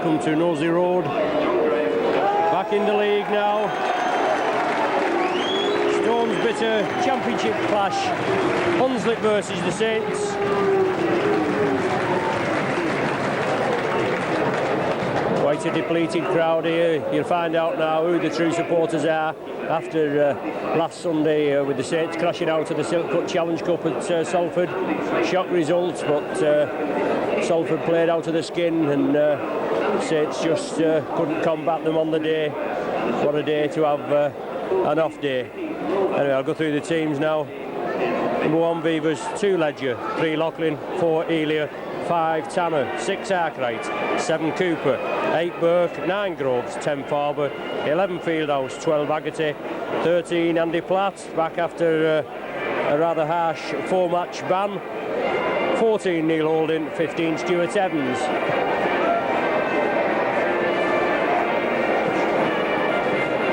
welcome to Nosey Road. Back in the league now. Stones Bitter Championship clash. Hunslet versus the Saints. Quite a depleted crowd here. You'll find out now who the true supporters are after last Sunday with the Saints crashing out of the Silk Cut Challenge Cup at Salford. Shock results, but Salford played out of the skin, and Saints just couldn't combat them on the day. What a day to have an off day. Anyway, I'll go through the teams now. Number 1 Beavers, 2 Ledger, 3 Lachlan, 4 Elia, 5 Tanner, 6 Arkwright, 7 Cooper, 8 Burke, 9 Groves, 10 Farber, 11 Fieldhouse, 12 Agate, 13 Andy Platt, back after a rather harsh 4-match ban, 14 Neil Holden, 15 Stuart Evans.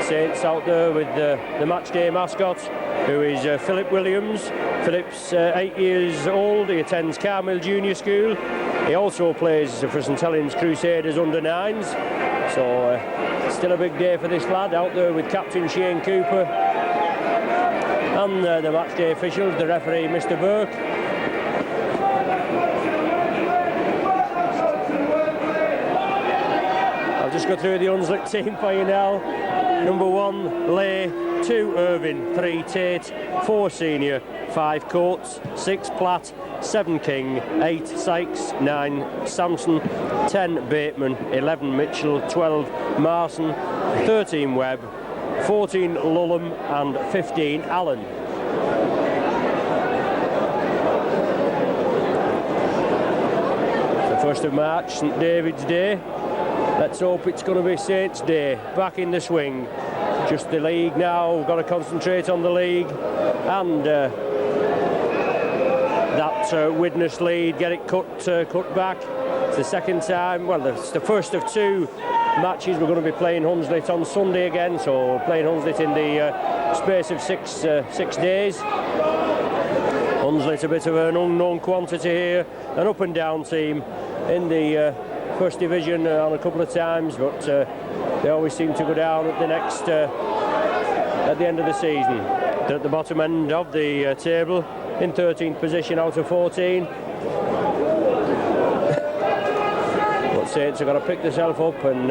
Saints out there with the match day mascot, who is Philip Williams. Philip's 8 years old. He attends Carmel Junior School. He also plays for St Helens Crusaders under 9s. So still a big day for this lad out there with Captain Shane Cooper and the match day officials, the referee Mr Burke. I'll just go through the Hunslet team for you now. Number 1, Lay, 2, Irvin, 3, Tate, 4, Senior, 5, Coates, 6, Platt, 7, King, 8, Sykes, 9, Samson, 10, Bateman, 11, Mitchell, 12, Marson, 13, Webb, 14, Lulham and 15, Allen. The 1st of March, St David's Day. Let's hope it's going to be Saints' Day. Back in the swing. Just the league now. We've got to concentrate on the league. And that Widnes lead, get it cut back. It's the second time. Well, it's the first of 2 matches. We're going to be playing Hunslet on Sunday again. So we're playing Hunslet in the space of 6 days. Hunslet a bit of an unknown quantity here. An up and down team in the First Division on a couple of times, but they always seem to go down at the next at the end of the season. They're at the bottom end of the table in 13th position out of 14. But Saints have got to pick themselves up and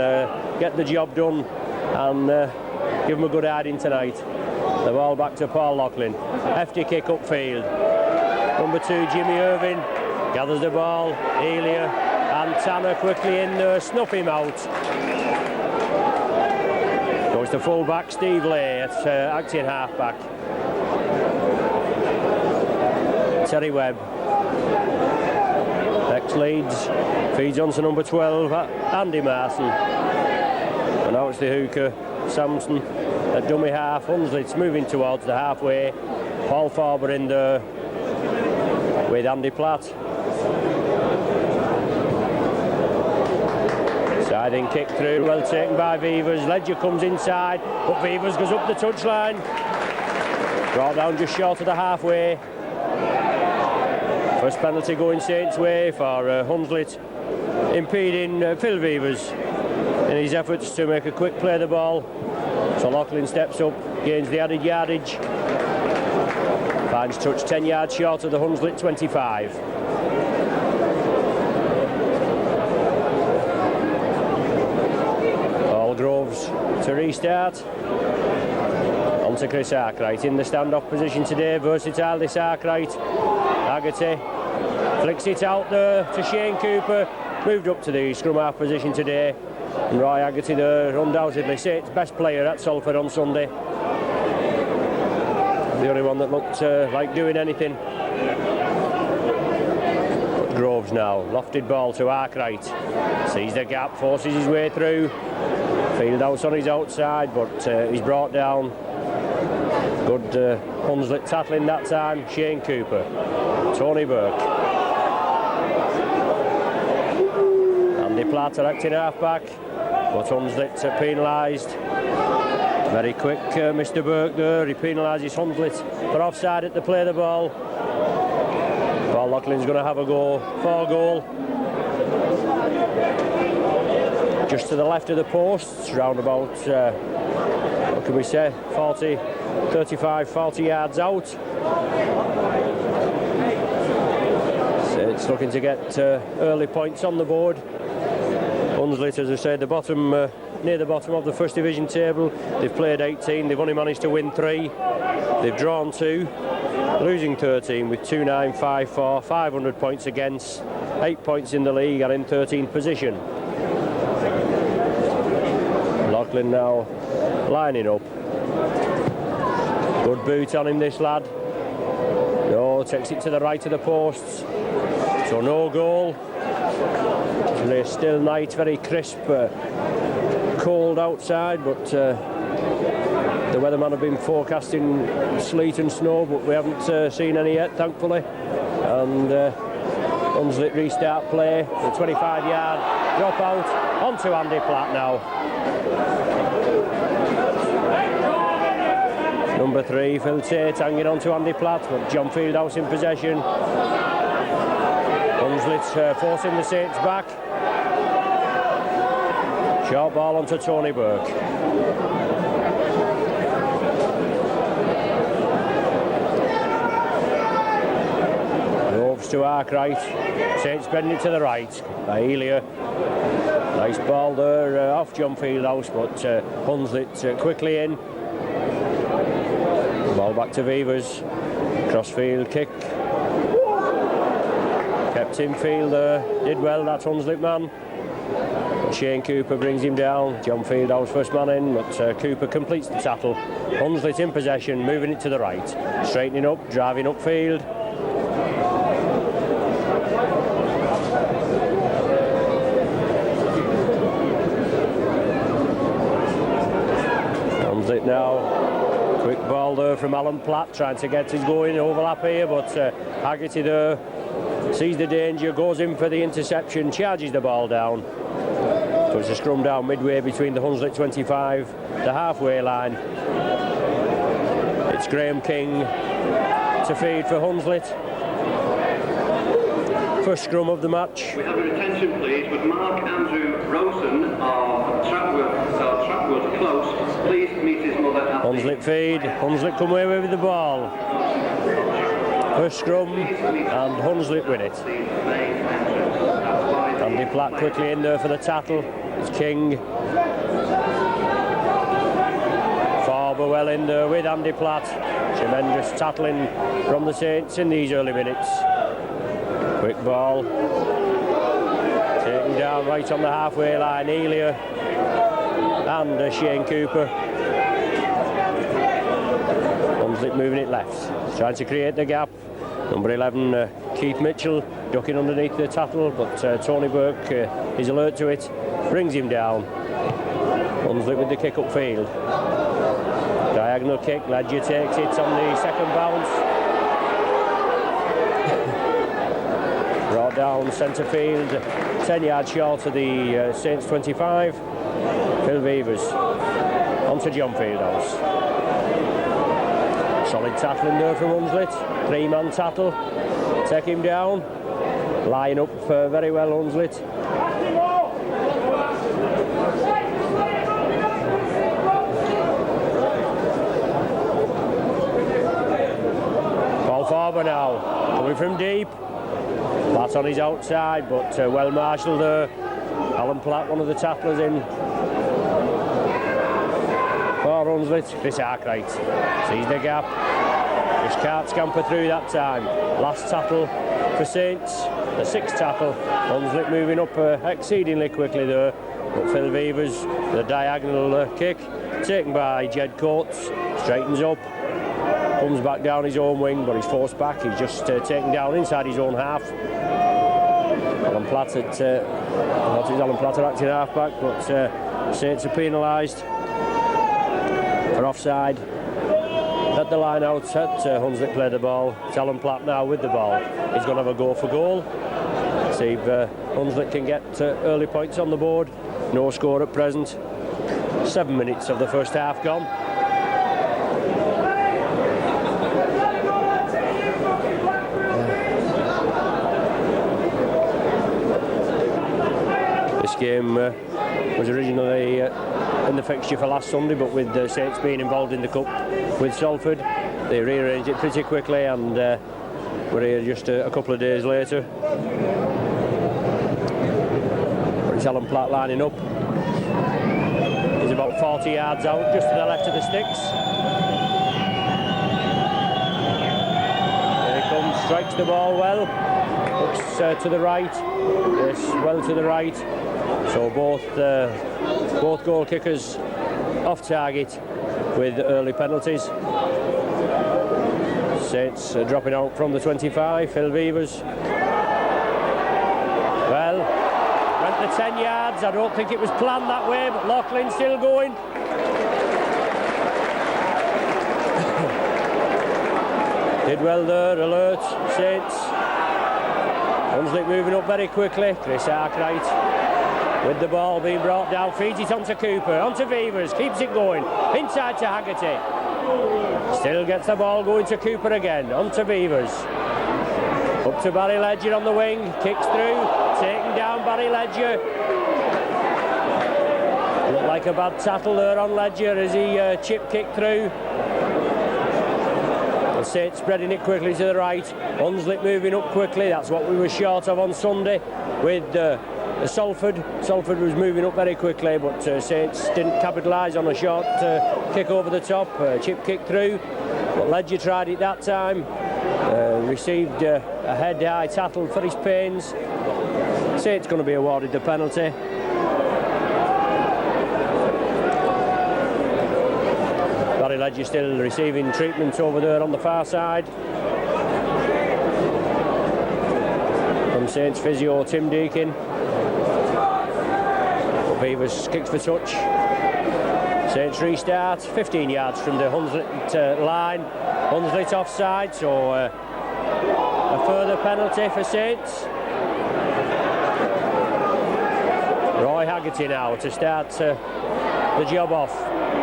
get the job done and give them a good hiding tonight. The ball back to Paul Lachlan. Hefty kick upfield. Number 2 Jimmy Irvin gathers the ball. Elia and Tanner quickly in there, snuff him out. Goes to full-back Steve Lay, at acting half-back. Terry Webb. Ex-Leeds, feeds on to number 12, Andy Marson. And now it's the hooker, Samson, a dummy half. Hunslet's moving towards the halfway. Paul Farber in there with Andy Platt. Siding kick through, well taken by Beavers. Ledger comes inside, but Beavers goes up the touchline. Brought down just short of the halfway. First penalty going Saints' way for Hunslet, impeding Phil Beavers in his efforts to make a quick play of the ball. So Lachlan steps up, gains the added yardage. Finds touch 10 yards short of the Hunslet 25. Groves to restart. On to Chris Arkwright in the standoff position today. Versatile this Arkwright. Agate flicks it out there to Shane Cooper. Moved up to the scrum half position today. And Roy Agate there, undoubtedly Saints' best player at Salford on Sunday. The only one that looked like doing anything. But Groves now. Lofted ball to Arkwright. Sees the gap, forces his way through. Fieldhouse on his outside, but he's brought down. Good Hunslet tackling that time. Shane Cooper. Tony Burke. Andy Platt acting half-back, but Hunslet penalised. Very quick Mr Burke there. He penalises Hunslet for offside at the play of the ball. Paul Laughlin's going to have a go for goal. Just to the left of the posts, round about, what can we say, 35, 40 yards out. So it's looking to get early points on the board. Hunslet, as I said, near the bottom of the First Division table. They've played 18, they've only managed to win 3. They've drawn 2, losing 13 with 2-9-5-4, 500 points against, 8 points in the league and in 13th position. Lachlan now lining up. Good boot on him, this lad. No, takes it to the right of the posts. So no goal. It's a still night, very crisp, cold outside, but the weatherman have been forecasting sleet and snow, but we haven't seen any yet, thankfully. And Hunslet restart play. The 25-yard drop out onto Andy Platt now. Number 3, Phil Tate, hanging on to Andy Platt, but John Fieldhouse in possession. Hunslet forcing the Saints back. Short ball onto Tony Burke. Roves to Arkwright. Saints bending it to the right by Elia. Nice ball there off John Fieldhouse, but Hunslet quickly in. Ball back to Beavers. Crossfield kick. Kept in field there. Did well, that Hunslet man. Shane Cooper brings him down. John Fieldhouse first man in, but Cooper completes the tackle. Hunslet in possession, moving it to the right. Straightening up, driving upfield. Hunslet now. Quick ball there from Alan Platt, trying to get his going overlap here, but Haggerty there sees the danger, goes in for the interception, charges the ball down. So it's a scrum down midway between the Hunslet 25, the halfway line. It's Graham King to feed for Hunslet. First scrum of the match. We have your attention please, with Mark Andrew Rosen of Trapwood Close. Please meet his mother at Hunslet feed, Hunslet come away with the ball. First scrum and Hunslet win it. Andy Platt quickly in there for the tackle. It's King. Farber well in there with Andy Platt. Tremendous tackling from the Saints in these early minutes. Quick ball. Taken down right on the halfway line. Elia and Shane Cooper. Hunslet moving it left. Trying to create the gap. Number 11, Keith Mitchell, ducking underneath the tackle, but Tony Burke is alert to it, brings him down. Hunslet with the kick upfield. Diagonal kick, Ledger takes it on the second bounce. Brought down centre field, 10 yards short of the Saints 25. Phil Beavers onto John Fieldhouse. Solid tackling there from Hunslet. 3-man tackle. Take him down. Line up very well, Hunslet. Ball forward now. Coming from deep. Platt on his outside, but well marshalled there. Alan Platt, one of the tacklers in. For Hunslet, Chris Arkwright sees the gap. Just can't scamper through that time. Last tackle for Saints, the 6th tackle. Hunslet moving up exceedingly quickly there. But Phil Beavers, the diagonal kick, taken by Jed Coates, straightens up, comes back down his own wing, but he's forced back. He's just taken down inside his own half. Alan Platt Alan Platt acting half back, but Saints are penalised for offside. At the line out, Hunslet play the ball. It's Alan Platt now with the ball. He's going to have a go for goal. See if Hunslet can get early points on the board. No score at present. 7 minutes of the first half gone. game was originally in the fixture for last Sunday, but with Saints being involved in the cup with Salford, they rearranged it pretty quickly, and we're here just a couple of days later. It's Alan Platt lining up. He's about 40 yards out, just to the left of the sticks. Here he comes, strikes the ball well, looks to the right, yes, well to the right. So both goal kickers off target with early penalties. Saints dropping out from the 25, Phil Beavers. Well, went the 10 yards. I don't think it was planned that way, but Laughlin's still going. Did well there, alert, Saints. Hunslet moving up very quickly. Chris Arkwright with the ball being brought down, feeds it onto Cooper, onto Beavers, keeps it going, inside to Haggerty. Still gets the ball going to Cooper again, onto Beavers. Up to Barry Ledger on the wing, kicks through, taken down Barry Ledger. Looked like a bad tackle there on Ledger as he chip kicked through. The Saints spreading it quickly to the right. Hunslet moving up quickly, that's what we were short of on Sunday with Salford. Salford was moving up very quickly, but Saints didn't capitalise on a short kick over the top, chip kick through. But Ledger tried it that time, received a head-high tackle for his pains. Saints going to be awarded the penalty. Barry Ledger still receiving treatment over there on the far side. From Saints physio Tim Deakin. Beavers kicks for touch. Saints restart, 15 yards from the Hunslet line. Hunslet offside, so a further penalty for Saints. Roy Haggerty now to start the job off.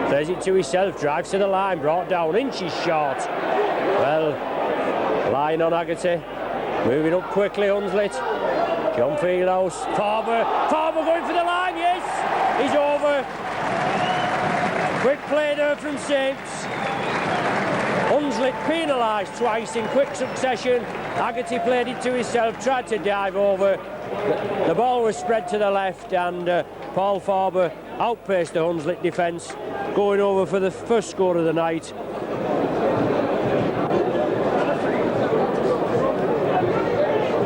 Plays it to himself, drives to the line, brought down inches short. Well, line on Haggerty. Moving up quickly, Hunslet. John Fieldhouse, Farber going for the line, yes, he's over. Quick play there from Saints. Hunslet penalised twice in quick succession. Haggerty played it to himself, tried to dive over. The ball was spread to the left, and Paul Farber outpaced the Hunslet defence, going over for the first score of the night.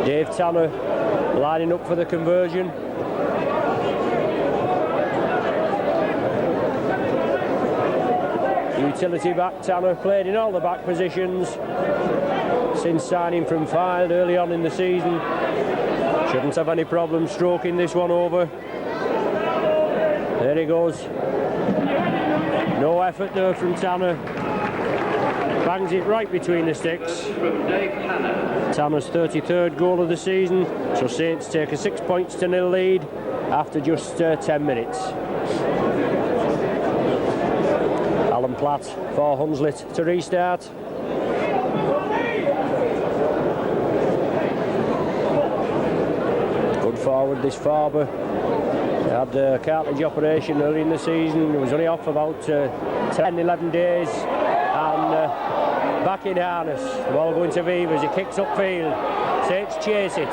Dave Tanner lining up for the conversion. Utility back Tanner, played in all the back positions since signing from Fylde early on in the season. Shouldn't have any problem stroking this one over. There he goes. No effort there from Tanner. Bangs it right between the sticks. Tanner's 33rd goal of the season, so Saints take a 6-0 lead after just 10 minutes. Alan Platt for Hunslet to restart. Good forward this Farber. He had a cartilage operation early in the season. He was only off about 10-11 days, and back in harness. The ball going to Beavers, he kicks upfield. Saints chase it.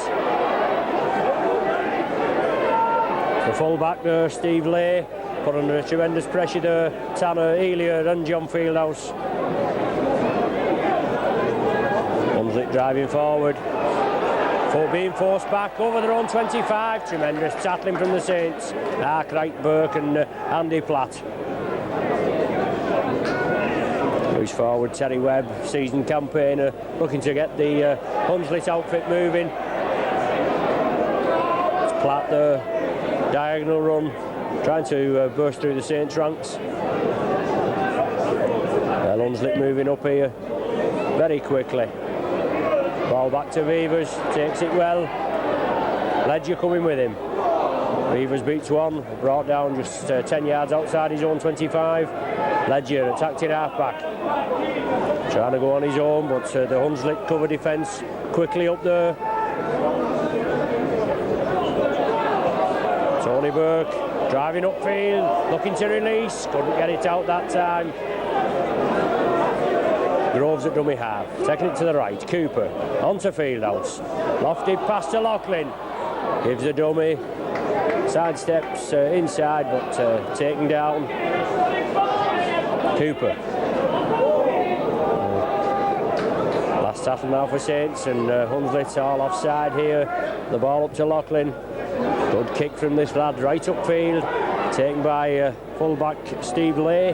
The full back there, Steve Lay, put under tremendous pressure there. Tanner, Elia and John Fieldhouse. Hunslet driving forward. Being forced back over their own 25. Tremendous tackling from the Saints. Arkwright, Burke and Andy Platt. Loose forward Terry Webb, seasoned campaigner, looking to get the Hunslet outfit moving. It's Platt there, diagonal run, trying to burst through the Saints ranks. Well, Hunslet moving up here very quickly. Ball back to Beavers, takes it well. Ledger coming with him. Beavers beats one, brought down just 10 yards outside his own 25. Ledger attacked in half-back. Trying to go on his own, but the Hunslet cover defence quickly up there. So Tony Burke driving upfield, looking to release, couldn't get it out that time. Groves at dummy half, taking it to the right. Cooper onto Fieldhouse, lofted pass to Loughlin, gives a dummy, sidesteps inside but taken down. Cooper. Last tackle now for Saints, and Hunslet all offside here. The ball up to Loughlin. Good kick from this lad right upfield, taken by full-back Steve Lay.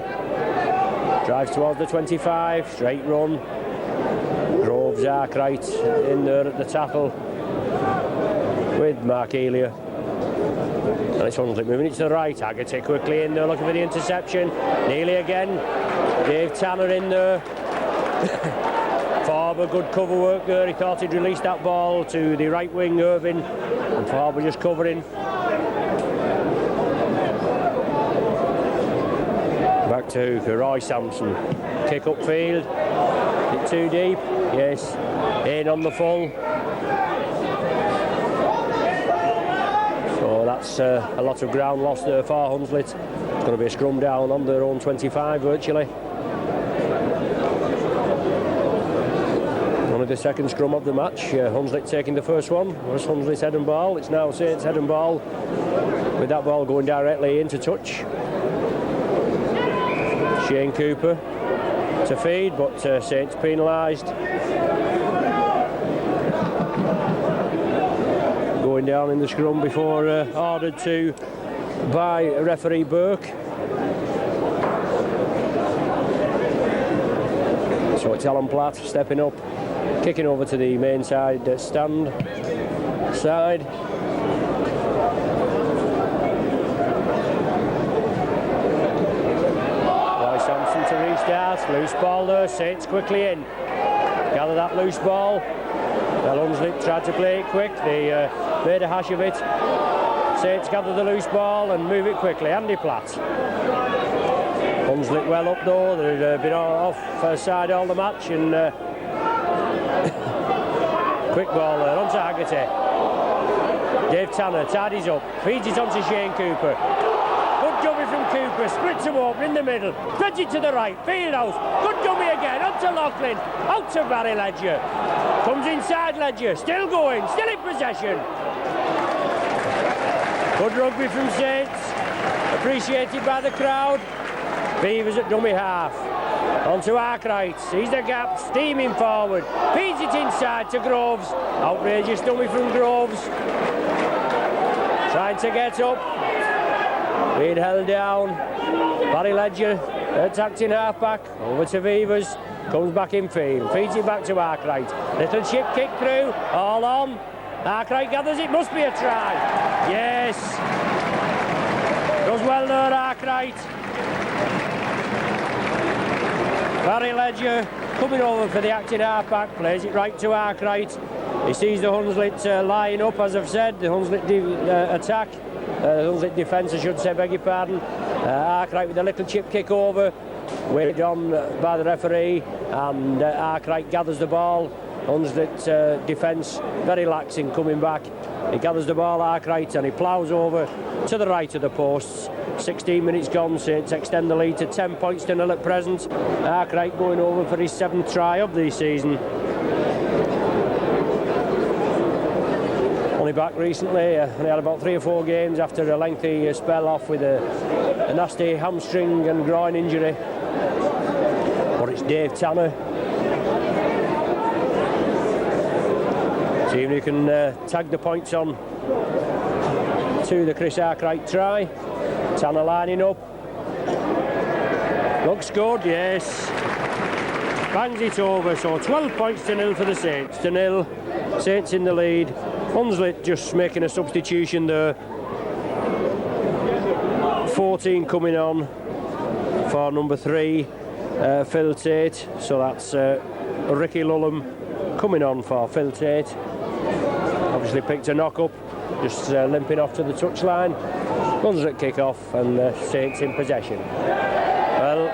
Drives towards the 25, straight run. Groves, Arkwright in there at the tackle with Mark Elia. And it's Hunslet moving it to the right. Haggerty quickly in there looking for the interception. Nearly again. Dave Tanner in there. Farber, good cover work there. He thought he'd released that ball to the right wing, Irvin. And Farber just covering. Back to Hooker, Roy Sampson. Kick upfield. Hit too deep. Yes. In on the full. So that's a lot of ground lost there for Hunslet. It's going to be a scrum down on their own 25 virtually. Only the second scrum of the match. Hunslet taking the first one. It was Hunslet's head and ball. It's now Saints' head and ball, with that ball going directly into touch. Shane Cooper to feed, but Saints penalised. Going down in the scrum before ordered to by referee Burke. So it's Alan Platt stepping up, kicking over to the main side stand side. To restart, loose ball there, Saints quickly in, gather that loose ball. Well, Hunslet tried to play it quick, they made a hash of it. Saints gather the loose ball and move it quickly. Andy Platt. Hunslet well up though, they've been off side all the match, and quick ball there onto Haggerty. Dave Tanner tidies up, feeds it onto Shane Cooper. Good dummy from Cooper, splits him open in the middle, spreads it to the right, Fieldhouse, good dummy again, up to Loughlin, out to Barry Ledger, comes inside Ledger, still going, still in possession. Good rugby from Saints, appreciated by the crowd. Beavers at dummy half, onto Arkwright, sees the gap, steaming forward, feeds it inside to Groves, outrageous dummy from Groves, trying to get up. Being held down. Barry Ledger attacked in half-back. Over to Beavers. Comes back in field. Feeds it back to Arkwright. Little chip kick through. All on. Arkwright gathers it. Must be a try. Yes. Does well there, Arkwright. Barry Ledger coming over for the acting half-back. Plays it right to Arkwright. He sees the Hunslet lying up, as I've said. The Hunslet attack. Hunslet defence, I should say, beg your pardon. Arkwright with a little chip kick over, waited on by the referee, and Arkwright gathers the ball. Hunslet defence very lax in coming back. He gathers the ball, Arkwright, and he ploughs over to the right of the posts. 16 minutes gone, Saints extend the lead to 10 points to 0 at present. Arkwright going over for his 7th try of the season. Only back recently, he had about 3 or 4 games after a lengthy spell off with a nasty hamstring and groin injury. But it's Dave Tanner. See if he can tag the points on to the Chris Arkwright try. Tanner lining up. Looks good, yes. Bangs it over, so 12 points to 0 for the Saints. To 0, Saints in the lead. Hunslet just making a substitution there. 14 coming on for number 3, Phil Tate. So that's Ricky Lulham coming on for Phil Tate. Obviously picked a knock up, just limping off to the touchline. Hunslet kick off and Saints in possession. Well,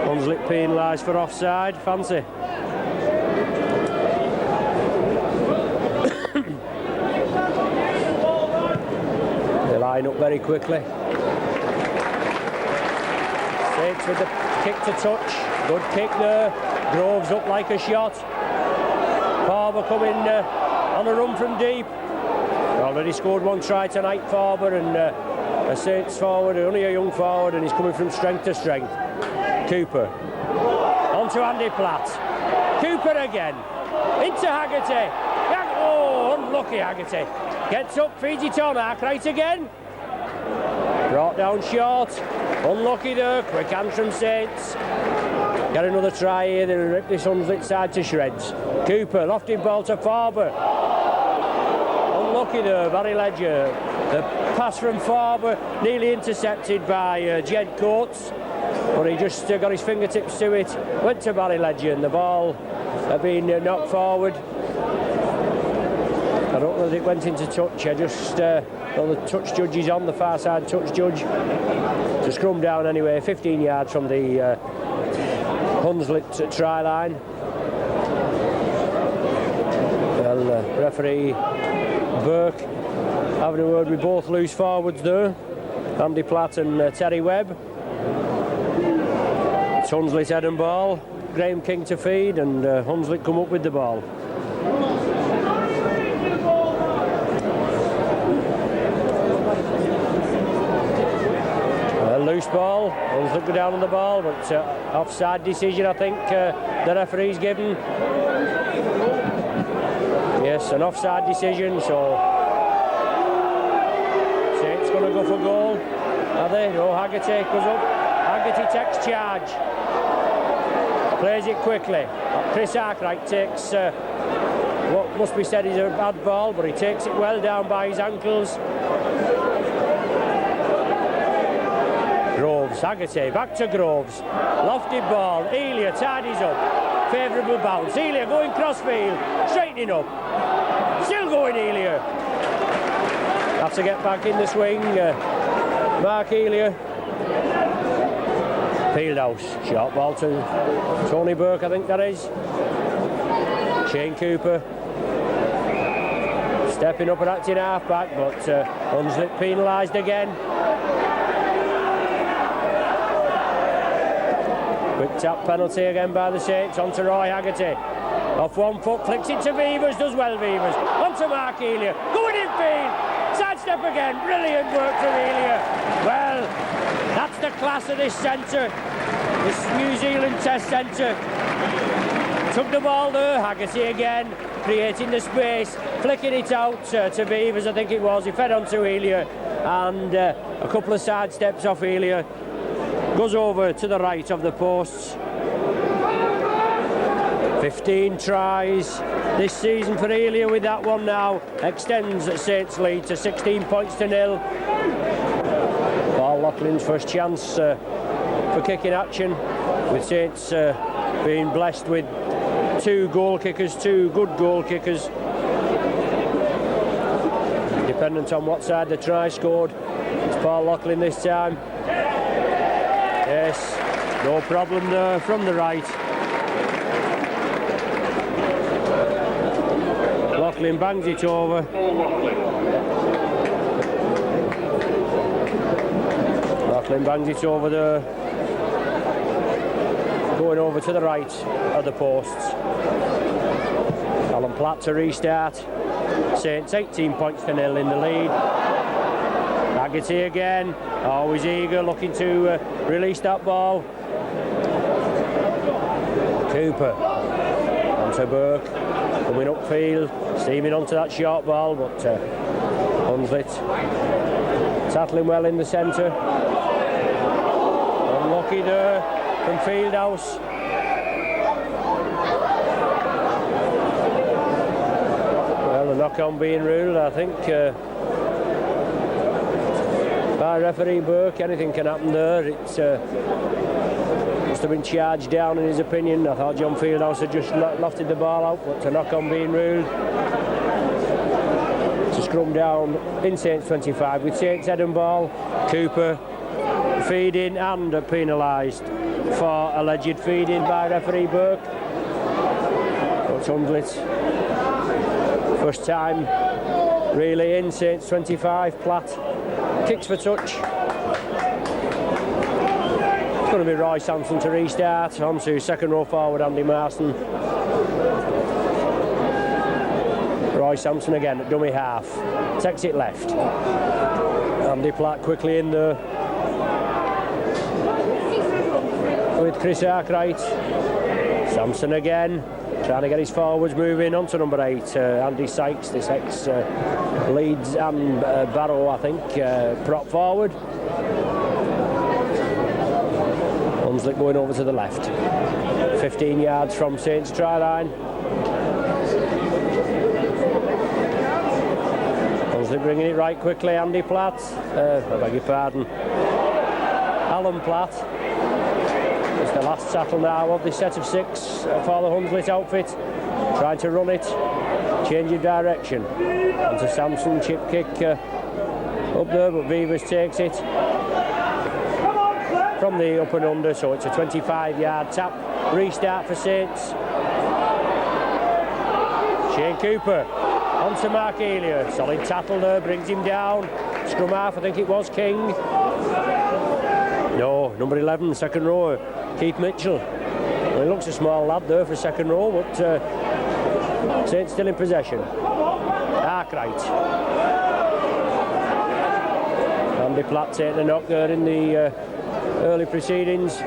Hunslet penalised for offside, fancy. Line up very quickly. Saints with the kick to touch. Good kick there. Groves up like a shot. Farber coming on a run from deep. Already scored one try tonight, Farber, and a Saints forward, only a young forward, and he's coming from strength to strength. Cooper. On to Andy Platt. Cooper again. Into Haggerty. Oh, unlucky Haggerty. Gets up, feeds it on. Arkwright again. Brought down short. Unlucky there. Quick hand from Saints. Get another try here. They'll rip this Hunslet side to shreds. Cooper, lofting ball to Farber. Unlucky there, Barry Ledger. The pass from Farber nearly intercepted by Jed Coates, but he just got his fingertips to it. Went to Barry Ledger, and the ball had been knocked forward. I don't know that it went into touch. I just well, the touch judge is on, the far side touch judge. To scrum down anyway, 15 yards from the Hunslet try line. Well, referee Burke having a word with both loose forwards there, Andy Platt and Terry Webb. It's Hunslet head and ball. Graham King to feed, and Hunslet come up with the ball. Loose ball. Hunslet go down on the ball, but offside decision, I think the referee's given. Yes, an offside decision, so Saints going to go for goal. Are they? No, Haggerty goes up. Haggerty takes charge. Plays it quickly. Chris Arkwright takes what must be said is a bad ball, but he takes it well down by his ankles. Groves, Haggerty, back to Groves. Lofted ball. Elia tidies up. Favourable bounce. Elia going crossfield. Straightening up. Still going Elia. Have to get back in the swing. Mark Elia. Fieldhouse. Short ball to Tony Burke, I think that is. Shane Cooper. Stepping up and acting half-back, but Hunslet penalised again. Quick tap penalty again by the Saints. On to Roy Haggerty. Off one foot, flicks it to Beavers, does well Beavers. On to Mark Elia. Going in field. Sidestep again. Brilliant work from Elia. Well, that's the class of this centre. This New Zealand Test centre. Took the ball there. Haggerty again. Creating the space. Flicking it out to Beavers, I think it was. He fed on to Elia. And a couple of sidesteps off Elia. Goes over to the right of the posts. 15 tries this season for Elia with that one now. Extends Saints' lead to 16 points to 0. Paul Loughlin's first chance for kicking action, with Saints being blessed with two goal kickers, two good goal kickers. Dependent on what side the try scored. It's Paul Loughlin this time. Yes, no problem there from the right. Loughlin bangs it over. Loughlin bangs it over there. Going over to the right of the posts. Alan Platt to restart. Saints 18 points to 0 in the lead. Haggerty again, always eager, looking to release that ball. Cooper onto Burke, coming upfield, steaming onto that short ball, but Hunslet tackling well in the centre. Unlucky there from Fieldhouse. Well, the knock-on being ruled, I think. By referee Burke, anything can happen there. It's must have been charged down in his opinion. I thought John Fieldhouse had just lofted the ball out, but a knock-on being ruled. To scrum down in Saints 25 with Saints head and ball. Cooper feeding and penalised for alleged feeding by referee Burke. But Hunslet, first time really in Saints 25. Platt Kicks for touch. It's going to be Roy Sampson to restart. On to second row forward, Andy Marston. Roy Sampson again at dummy half. Takes it left. Andy Platt quickly in there. With Chris Arkwright. Sampson again. Trying to get his forwards moving. On to number 8, Andy Sykes, this ex-Leeds and Barrow, I think, prop forward. Hunslet going over to the left. 15 yards from Saints try line. Hunslet bringing it right quickly. Andy Platt. I beg your pardon. Alan Platt. It's the last tackle now of the set of 6 for the Hunslet outfit. Trying to run it, changing direction. Onto Sampson, chip kick up there, but Vivers takes it from the up and under, so it's a 25-yard tap. Restart for Saints. Shane Cooper onto Mark Elia. Solid tackle there, brings him down. Scrum half, I think it was King. No, number 11, second row. Keith Mitchell. Well, he looks a small lad there for second row, but Saints still in possession. Arkwright. Andy Platt taking the knock there in the early proceedings.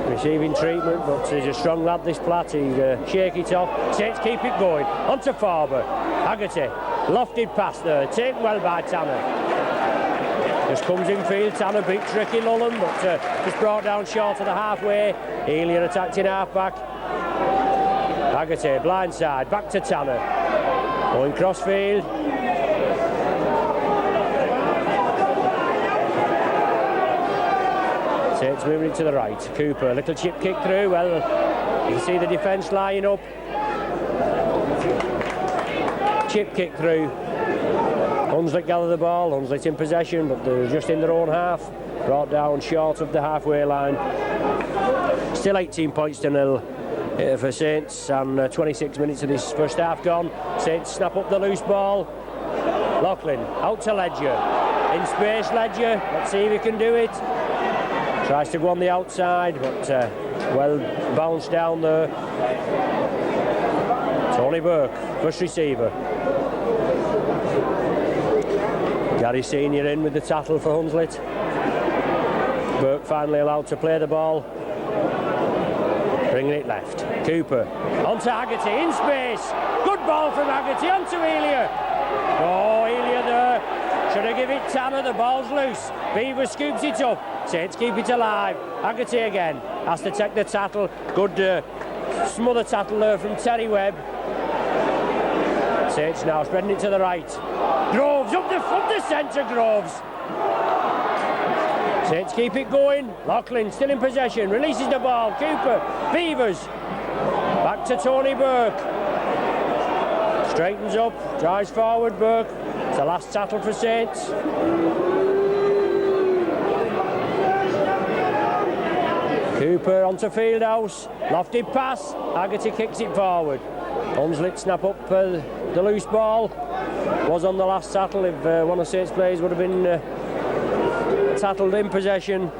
Receiving treatment, but he's a strong lad, this Platt. He shake it off. Saints keep it going. On to Farber. Haggerty. Lofted pass there. Taken well by Tanner. Just comes in field. Tanner beats Ricky Lullen, but just brought down short of the halfway. Elia attacked in half-back. Haggerty, blindside, back to Tanner. Going crossfield. Saints moving it to the right. Cooper, little chip kick through. Well, you can see the defence lining up. Chip kick through. Hunslet gather the ball. Hunslet in possession, but they're just in their own half. Brought down short of the halfway line. Still 18 points to 0 for Saints, and 26 minutes of this first half gone. Saints snap up the loose ball. Loughlin out to Ledger. In space, Ledger. Let's see if he can do it. Tries to go on the outside, but well bounced down there. Tony Burke, first receiver. Gary Senior in with the tackle for Hunslet. Burke finally allowed to play the ball. Bringing it left. Cooper onto Haggerty in space. Good ball from Haggerty onto Elia. Oh, Elia there. Should have given it Tanner. The ball's loose. Beaver scoops it up. Saints keep it alive. Haggerty again has to take the tackle. Good smother tackle there from Terry Webb. Saints now spreading it to the right. Groves up the centre. Groves. Saints keep it going. Loughlin still in possession. Releases the ball. Cooper. Beavers. Back to Tony Burke. Straightens up. Drives forward. Burke. It's the last tackle for Saints. Cooper onto Fieldhouse. Lofted pass. Haggerty kicks it forward. Hunslet snap up the loose ball. Was on the last tackle. If one of Saints' players would have been tackled in possession,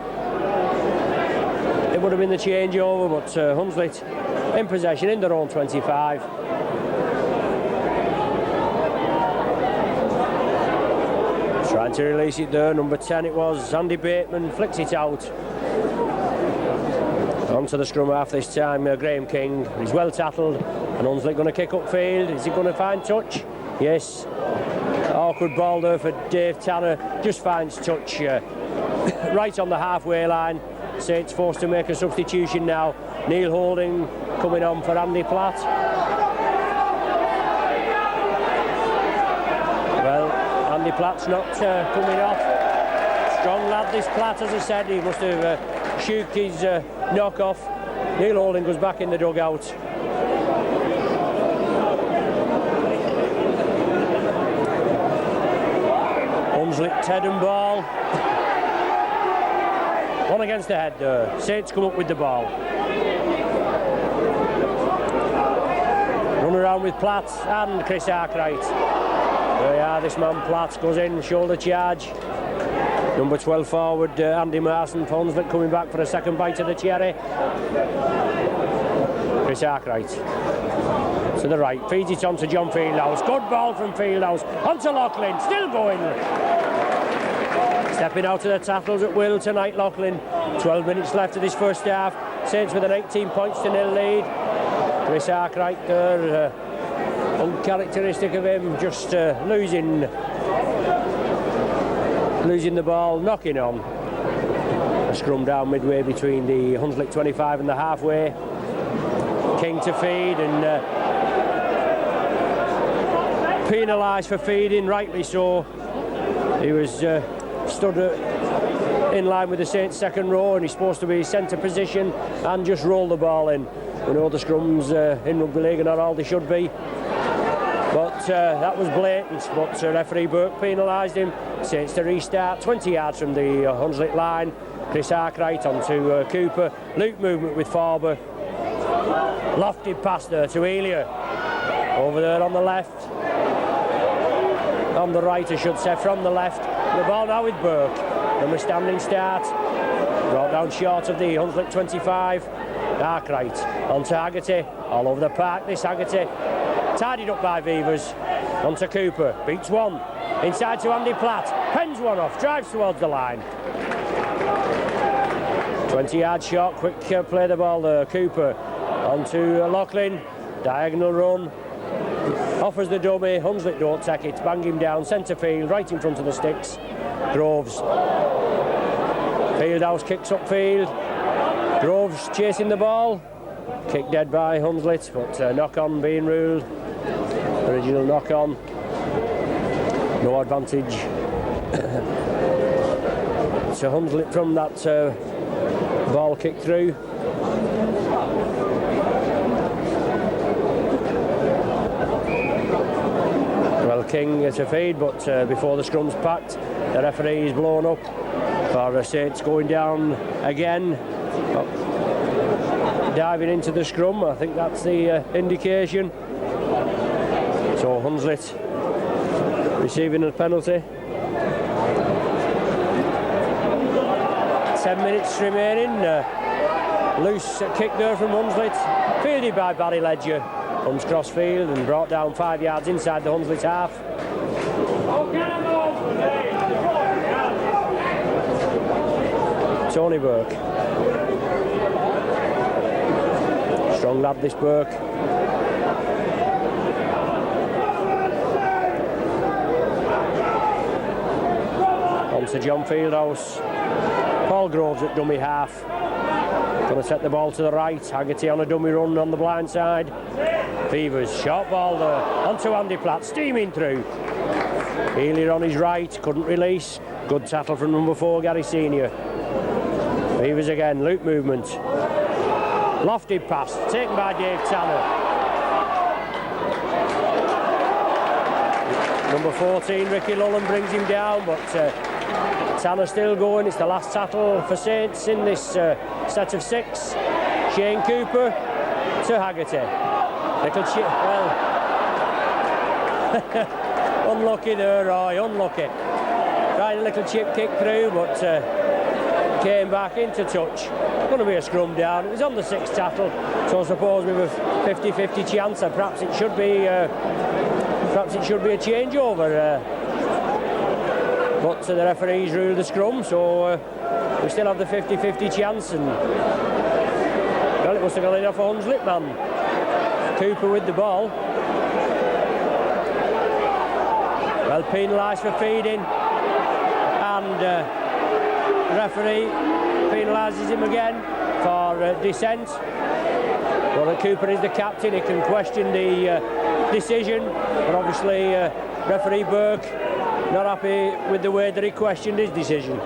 it would have been the changeover, but Hunslet in possession in their own 25. Trying to release it there, number 10 it was, Andy Bateman flicks it out. Onto the scrum half this time, Graham King. He's well tackled, and Hunslet going to kick upfield. Is he going to find touch? Yes. Awkward ball there for Dave Tanner. Just finds touch right on the halfway line. Saints forced to make a substitution now. Neil Holding coming on for Andy Platt. Well, Andy Platt's not coming off. Strong lad, this Platt, as I said. He must have shook his knock off. Neil Holding goes back in the dugout. Hunslet, Ted and ball. One against the head there. Saints come up with the ball. Run around with Platt and Chris Arkwright. There we are, this man Platt goes in, shoulder charge. Number 12 forward, Andy Marson, Hunslet coming back for a second bite of the cherry. Chris Arkwright to the right, feeds it on to John Fieldhouse. Good ball from Fieldhouse, onto Loughlin, still going. Stepping out of the tackles at will tonight, Loughlin. 12 minutes left of this first half. Saints with an 18 points to nil lead. Chris Arkwright there, uncharacteristic of him, just losing the ball, knocking on. A scrum down midway between the Hunslet 25 and the halfway. King to feed and penalised for feeding, rightly so. He was stood in line with the Saints' second row, and he's supposed to be centre position and just roll the ball in. We know the scrums in rugby league are not all they should be, but that was blatant. But referee Burke penalised him. Saints to restart 20 yards from the Hunslet line. Chris Arkwright on to Cooper. Loop movement with Forber. Lofted pass there to Elia. Over there on the left. On the right, I should say, from the left. The ball now with Burke. From a standing start. Brought down short of the Hunslet 25. Arkwright on to Haggerty. All over the park, this Haggerty. Tidied up by Vivers. On to Cooper. Beats one. Inside to Andy Platt. Pens one off. Drives towards the line. 20 yards short. Quick play the ball there. Cooper on to Loughlin. Diagonal run. Offers the dummy. Hunslet don't take it. Bang him down. Centre field. Right in front of the sticks. Groves. Fieldhouse kicks upfield. Groves chasing the ball. Kick dead by Hunslet, but knock on being ruled. Original knock on. No advantage to Hunslet from that ball kick through. Well, King to feed, but before the scrum's packed, the referee is blown up for Saints going down again. Diving into the scrum, I think that's the indication. So Hunslet receiving a penalty. 10 minutes remaining. Loose kick there from Hunslet, fielded by Barry Ledger. Comes cross field and brought down 5 yards inside the Hunslet half. Tony Burke. Strong lad, this Burke. On to John Fieldhouse. Paul Groves at dummy half. Going to set the ball to the right. Haggerty on a dummy run on the blind side. Fevers, short ball there. On to Andy Platt, steaming through. Healy on his right, couldn't release. Good tackle from number 4, Gary Senior. Fevers again, loop movement. Lofted pass, taken by Dave Tanner. Number 14, Ricky Lullen brings him down, but Tanner still going. It's the last tackle for Saints in this set of 6. Shane Cooper to Haggerty. Little chip, well, unlucky there, Roy, unlucky. Tried a little chip kick through, but came back into touch. Going to be a scrum down. It was on the 6th tackle, so I suppose we have a 50-50 chance. Perhaps it should be a changeover. But the referees ruled the scrum, so we still have the 50-50 chance. And well, it must have gone enough for Hunslet, man. Cooper with the ball. Well, penalised for feeding, and the referee penalises him again for dissent. Well, Cooper is the captain, he can question the decision, but obviously referee Burke not happy with the way that he questioned his decision.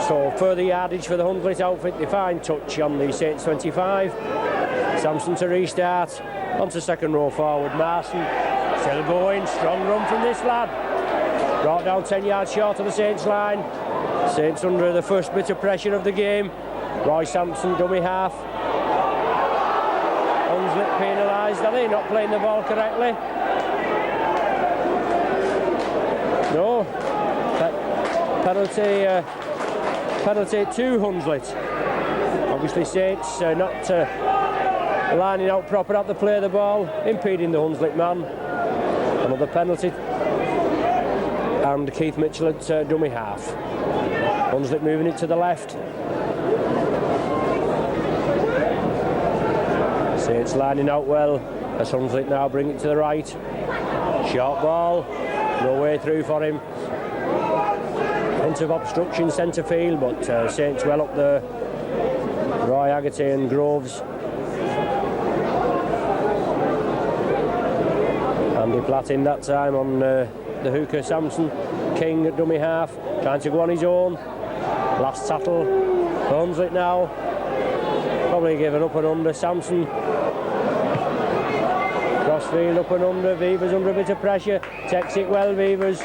So further yardage for the Hunslet outfit. They find touch on the Saints 25. Sampson to restart. Onto second row forward. Marson still going. Strong run from this lad. Brought down 10 yards short of the Saints line. Saints under the first bit of pressure of the game. Roy Sampson, dummy half. Hunslet penalised. Are they not playing the ball correctly? No. Penalty to Hunslet. Obviously Saints not lining out proper at the play of the ball, impeding the Hunslet man. Another penalty. And Keith Mitchell at dummy half. Hunslet moving it to the left. Saints lining out well as Hunslet now bring it to the right. Short ball, no way through for him. Hint of obstruction centre field, but Saints well up there. Roy Haggerty and Groves. Andy Platt in that time on the hooker Samson. King at dummy half, trying to go on his own. Last tackle, Hunslet now. Probably given up and under. Samson. Crossfield up and under. Beavers under a bit of pressure. Takes it well, Beavers.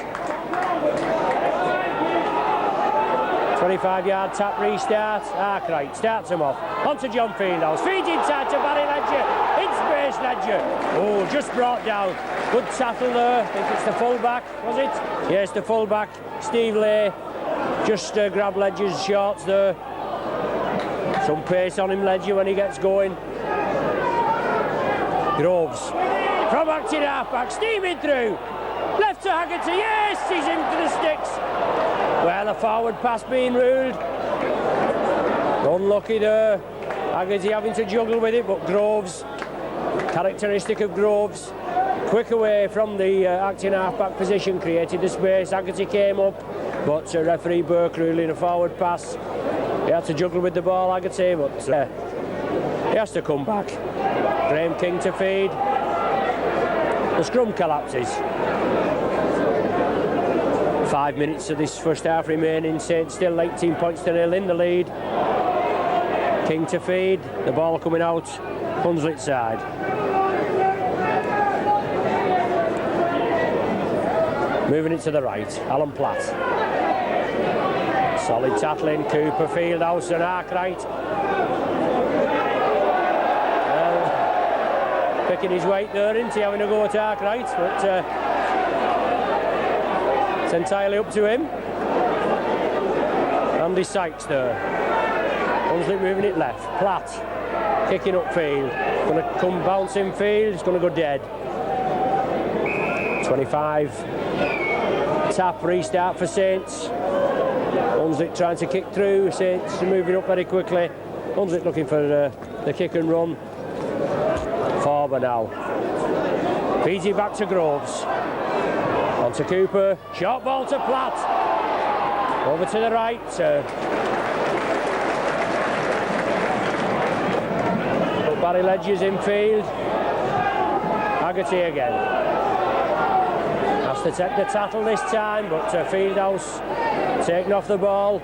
25-yard tap restart. Arkwright starts him off. Onto John Fieldhouse. Feeds inside to Barry Ledger. In space, Ledger. Oh, just brought down. Good tackle there. I think it's the full-back, was it? Yes, the full-back. Steve Lay. Just grabbed Ledger's shorts there. Some pace on him, Ledger, when he gets going. Groves. From acting half-back. Steaming through. Left to Haggerty. Yes, he's into the sticks. Well, a forward pass being ruled. Unlucky there. Haggerty having to juggle with it, but Groves, characteristic of Groves, quick away from the acting half-back position, created the space. Haggerty came up, but referee Burke ruling a forward pass. He had to juggle with the ball, Haggerty, but he has to come back. Graham King to feed. The scrum collapses. 5 minutes of this first half remaining. Saints still 18 points to nil in the lead. King to feed. The ball coming out Hunslet side. Moving it to the right. Alan Platt. Solid tackling. Cooper, Fieldhouse and Arkwright. Well, picking his weight there, isn't he, having a go at Arkwright, but it's entirely up to him. Andy Sykes there. Hunslet moving it left. Platt kicking upfield. Going to come bouncing field. It's going to go dead. 25. Tap restart for Saints. Hunslet trying to kick through. Saints moving up very quickly. Hunslet looking for the kick and run. Forber now. Feeds it back to Groves. On to Cooper. Short ball to Platt. Over to the right. Barry Ledger's in field. Haggerty again. Has to take the tackle this time, but Fieldhouse taking off the ball.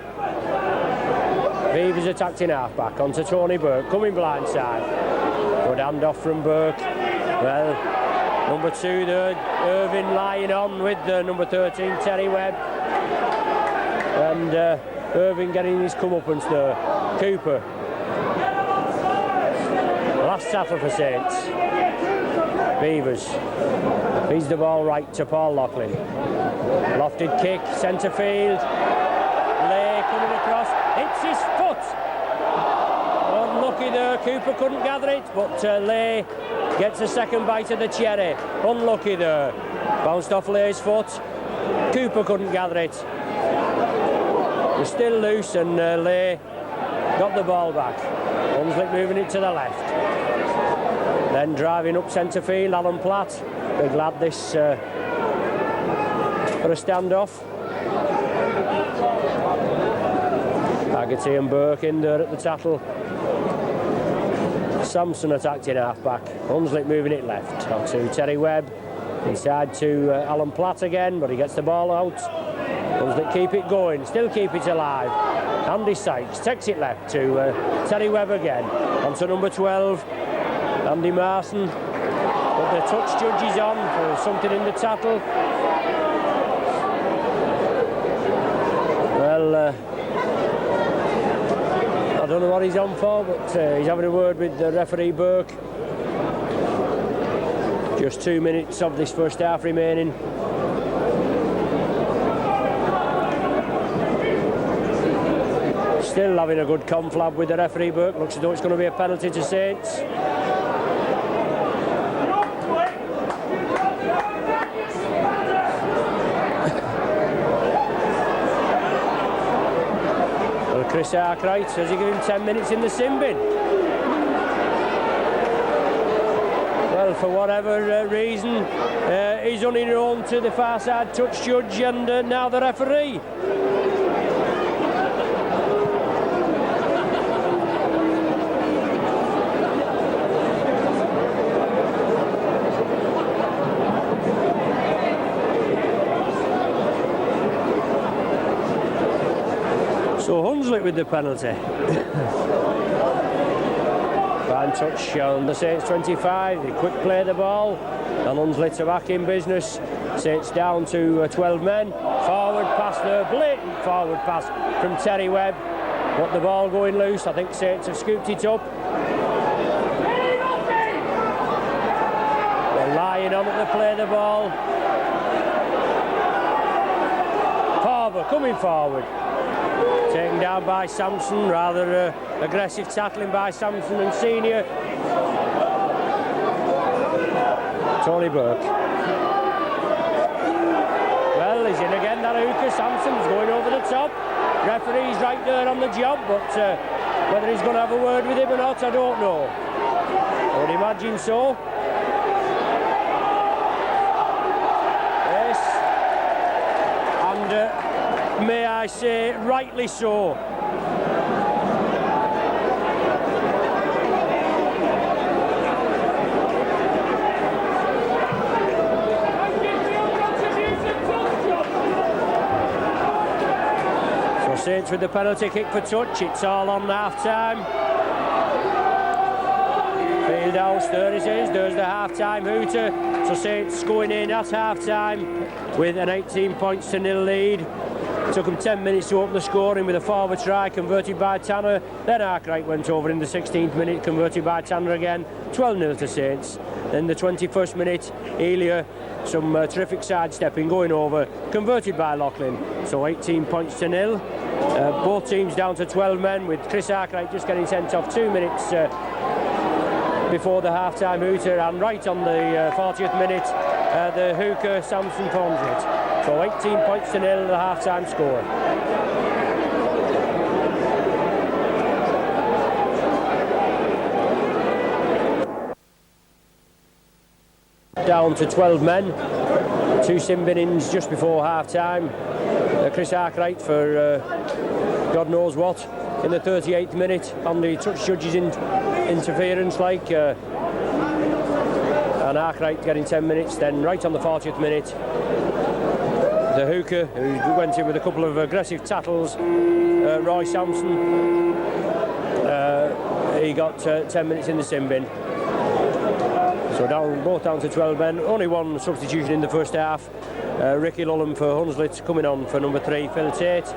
Beavers attacked in half-back. On to Tony Burke. Coming blindside. Good handoff from Burke. Well, number 2 there, Irving lying on with number 13, Terry Webb. And Irving getting his comeuppance there. Cooper. Last tackle for Saints. Beavers. Feeds the ball right to Paul Loughlin. Lofted kick, centre field. Lay coming across. Hits his foot. Unlucky there. Cooper couldn't gather it, but Lay gets a second bite of the cherry. Unlucky there. Bounced off Lay's foot. Cooper couldn't gather it. It was still loose and Lay got the ball back. Hunslet moving it to the left. Then driving up centre field, Alan Platt. Big lad this for a standoff. Haggerty and Burke in there at the tackle. Samson attacked in half-back. Hunslet moving it left. On to Terry Webb. Inside to Alan Platt again, but he gets the ball out. Hunslet keep it going, still keep it alive. Andy Sykes takes it left to Terry Webb again. On to number 12, Andy Marson. But the touch judge is on for something in the tackle. Well, I don't know what he's on for, but he's having a word with the referee Burke. Just 2 minutes of this first half remaining. Still having a good conflab with the referee, Burke. Looks as though it's going to be a penalty to Saints. Well, Chris Arkwright says he give him 10 minutes in the sin bin. Well, for whatever reason, he's unknown to the far side touch judge and now the referee. So Hunslet with the penalty. Fine touch on the Saints 25. They quick play the ball, and Hunslet are back in business. Saints down to 12 men. Forward pass there, blatant forward pass from Terry Webb. Want the ball going loose. I think Saints have scooped it up. They're lying on it to play the ball. Forward, coming forward. Taken down by Sampson, rather aggressive tackling by Sampson and Senior. Tony Burke. Well, he's in again, that hooker. Sampson's going over the top. Referee's right there on the job, but whether he's going to have a word with him or not, I don't know. I would imagine so. Yes. And may I say, rightly so. So Saints with the penalty kick for touch. It's all on half-time. Fieldhouse, there it is. There's the half-time hooter. So Saints going in at half-time with an 18-0 lead. Took them 10 minutes to open the scoring with a forward try converted by Tanner. Then Arkwright went over in the 16th minute, converted by Tanner again. 12-0 to Saints. Then the 21st minute, Elia, some terrific sidestepping, going over, converted by Loughlin. So 18-0. Both teams down to 12 men, with Chris Arkwright just getting sent off 2 minutes before the half-time hooter, and right on the 40th minute, the hooker Sampson forms it. So 18-0, the half-time score. Down to 12 men. 2 sin binnings just before half-time. Chris Arkwright for God knows what in the 38th minute on the touch judge's interference, like. And Arkwright getting 10 minutes. Then right on the 40th minute, the hooker, who went in with a couple of aggressive tackles, Roy Sampson, he got 10 minutes in the sin bin. So both down to 12 men. Only one substitution in the first half. Ricky Lulham for Hunslet coming on for number 3, Phil Tate.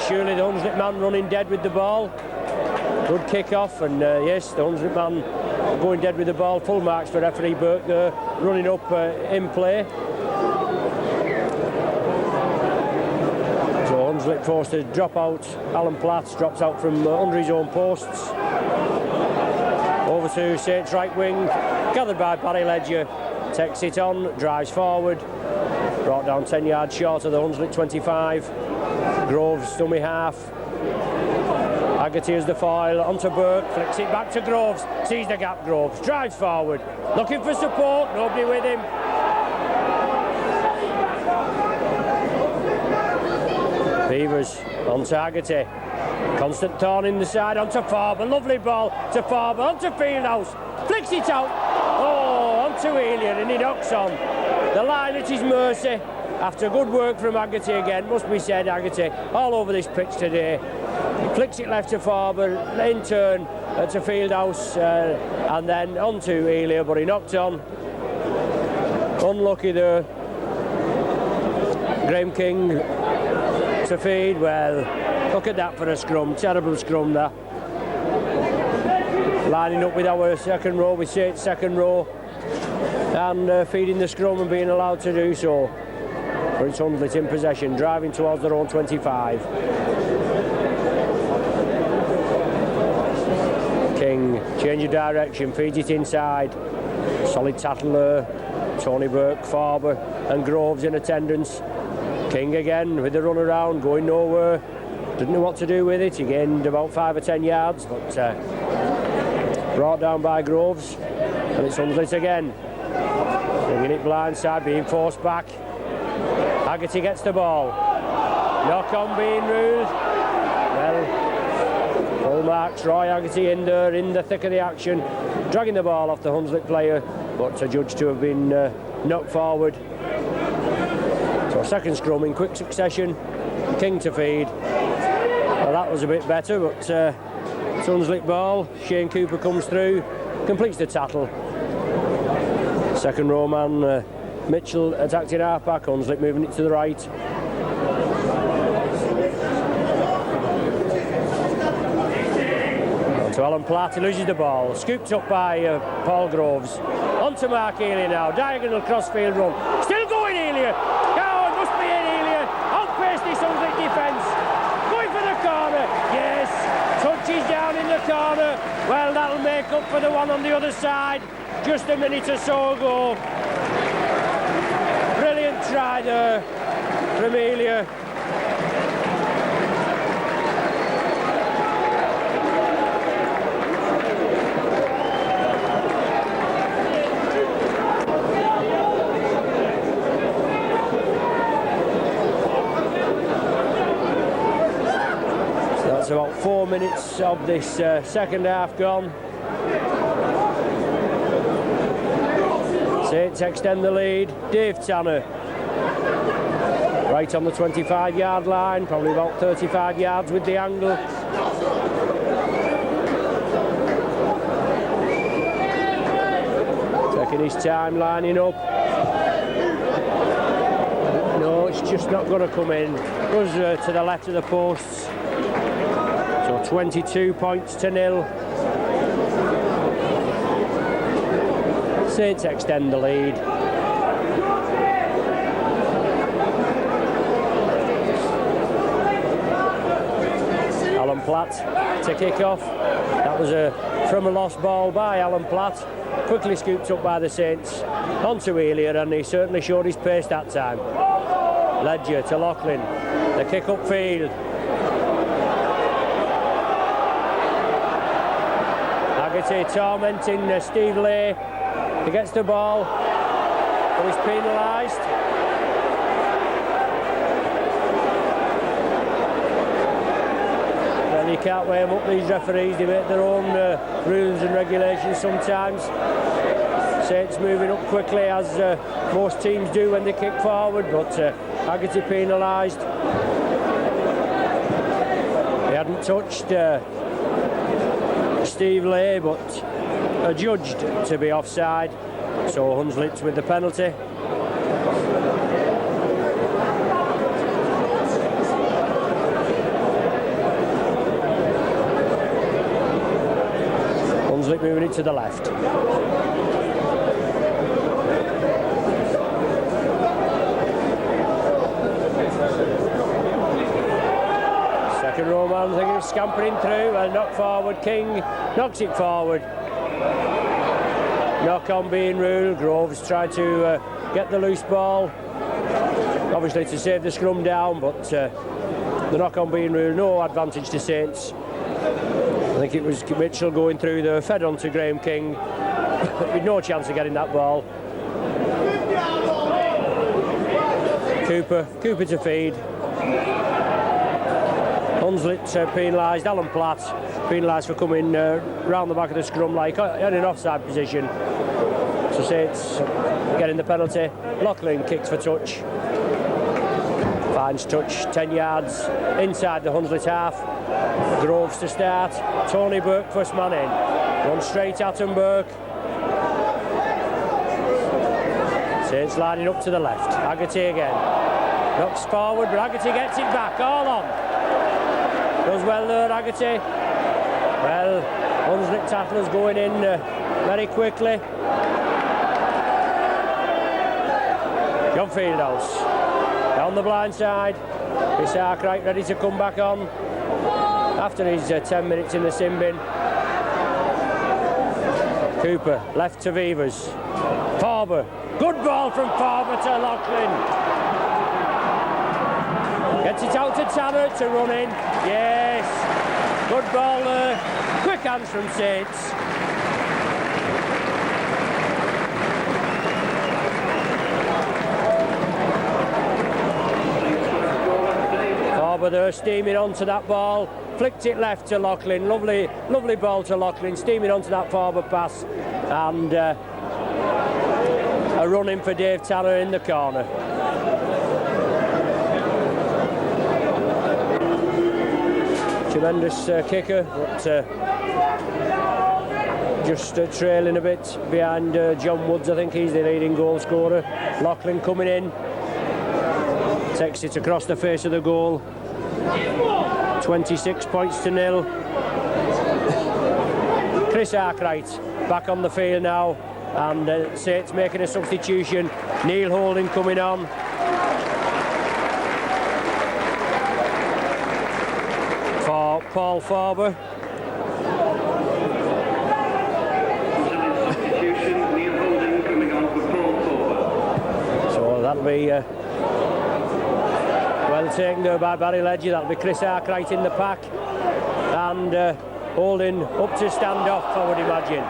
Surely the Hunslet man running dead with the ball. Good kick-off, and yes, the Hunslet man going dead with the ball. Full marks for referee Burke there, running up in play. So Hunslet forced to drop out. Alan Platts drops out from under his own posts. Over to Saints right wing, gathered by Barry Ledger. Takes it on, drives forward. Brought down 10 yards short of the Hunslet 25. Groves, dummy half. Haggerty as the foil, onto Burke, flicks it back to Groves, sees the gap. Groves drives forward, looking for support, nobody with him. Beavers onto Haggerty, constant thorn in the side, onto Farber, lovely ball to Farber, onto Fieldhouse, flicks it out, onto Elia, and he knocks on. The line at his mercy, after good work from Haggerty again, must be said. Haggerty all over this pitch today. Flicks it left to Farber, in turn to Fieldhouse, and then on to Elia, but he knocked on. Unlucky there. Graham King to feed. Well, look at that for a scrum. Terrible scrum that. Lining up with our second row, with Saints' second row, and feeding the scrum and being allowed to do so. But it's Hunslet in possession, driving towards their own 25. Change of direction, feeds it inside. Solid tackle there. Tony Burke, Farber and Groves in attendance. King again with the run around, going nowhere. Didn't know what to do with it. He gained about 5 or 10 yards, but brought down by Groves. And it's Hunslet again. Bringing it blindside, being forced back. Haggerty gets the ball. Knock on being ruled. Well, full marks, Roy Haggerty in there, in the thick of the action. Dragging the ball off the Hunslet player, but judged to have been knocked forward. So second scrum in quick succession. King to feed. Well, that was a bit better, but it's Hunslet ball. Shane Cooper comes through, completes the tackle. Second row man, Mitchell attacked in half back, Hunslet moving it to the right. On to Alan Platt, he loses the ball. Scooped up by Paul Groves. On to Mark Elia now, diagonal crossfield run. Still going Elia! Oh, it must be in Elia! On pace this Hunslet defence. Going for the corner, yes! Touches down in the corner. Well, that'll make up for the one on the other side. Just a minute or so ago. Brilliant try there from Elia. So that's about 4 minutes of this second half gone. Saints extend the lead. Dave Tanner right on the 25-yard line, probably about 35 yards with the angle. Taking his time lining up. No, it's just not going to come in. Goes to the left of the posts. So 22 points to 0. Saints extend the lead. Alan Platt to kick off. That was from a lost ball by Alan Platt. Quickly scooped up by the Saints. On to Elia, and he certainly showed his pace that time. Ledger to Loughlin. The kick up field. Haggerty tormenting Steve Lay. He gets the ball, but he's penalised. Well, you can't weigh them up, these referees. They make their own rules and regulations sometimes. Saints moving up quickly, as most teams do when they kick forward, but Haggerty penalised. He hadn't touched Steve Lay, but adjudged to be offside, so Hunslet with the penalty. Hunslet moving it to the left. Second row man thinking of scampering through, well, knocked forward. King knocks it forward. Knock on being ruled. Groves tried to get the loose ball, obviously to save the scrum down, but the knock on being ruled, no advantage to Saints. I think it was Mitchell going through there, fed on to Graham King with no chance of getting that ball. Cooper to feed. Hunslet penalised. Alan Platt penalised for coming round the back of the scrum like in an offside position. So Saints getting the penalty. Loughlin kicks for touch. Finds touch 10 yards inside the Hunslet half. Groves to start. Tony Burke first man in. Run straight at him, Burke. Saints lining up to the left. Haggerty again. Knocks forward, but Haggerty gets it back. All on. Does well there, Haggerty. Well, Hunslet tacklers going in very quickly. John Fieldhouse down the blind side. Chris Arkwright ready to come back on after his 10 minutes in the sin bin. Cooper, left to Vevers. Farber, good ball from Farber to Loughlin. Gets it out to Tanner to run in. Yes, good ball there. Quick hands from Saints. Farber there, steaming onto that ball. Flicked it left to Loughlin. Lovely ball to Loughlin, steaming onto that Farber pass. And a run in for Dave Tanner in the corner. Tremendous kicker, but just trailing a bit behind John Woods. I think he's the leading goal scorer. Loughlin coming in, takes it across the face of the goal. 26 points to 0. Chris Arkwright back on the field now, and Saints making a substitution. Neil Holding coming on. For Paul Farber. Substitution, Neil Holding coming on for Paul Farber. So that'll be well taken there by Barry Ledger. That'll be Chris Arkwright in the pack, and Holding up to stand off, I would imagine.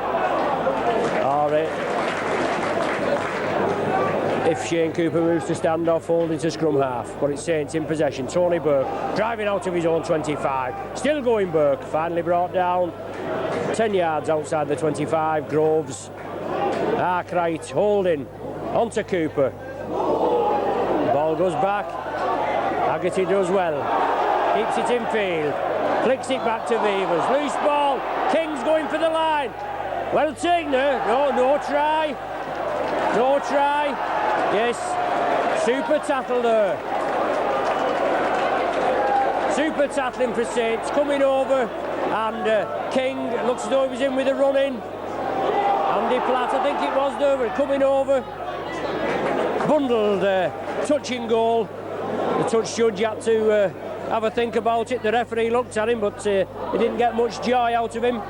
All right. If Shane Cooper moves to stand off, Holding to scrum half, but it's Saints in possession. Tony Burke driving out of his own 25. Still going Burke, finally brought down 10 yards outside the 25. Groves, Arkwright, Holding, onto Cooper. Ball goes back. Haggerty does well. Keeps it in field. Flicks it back to Vevers. Loose ball. King's going for the line. Well taken there. No try. No try. Yes. Super tackle there. Super tackling for Saints. Coming over. And King looks as though he was in with a run in. Andy Platt, I think it was there, but coming over. Bundled touching goal. The touch judge had to have a think about it. The referee looked at him, but he didn't get much joy out of him.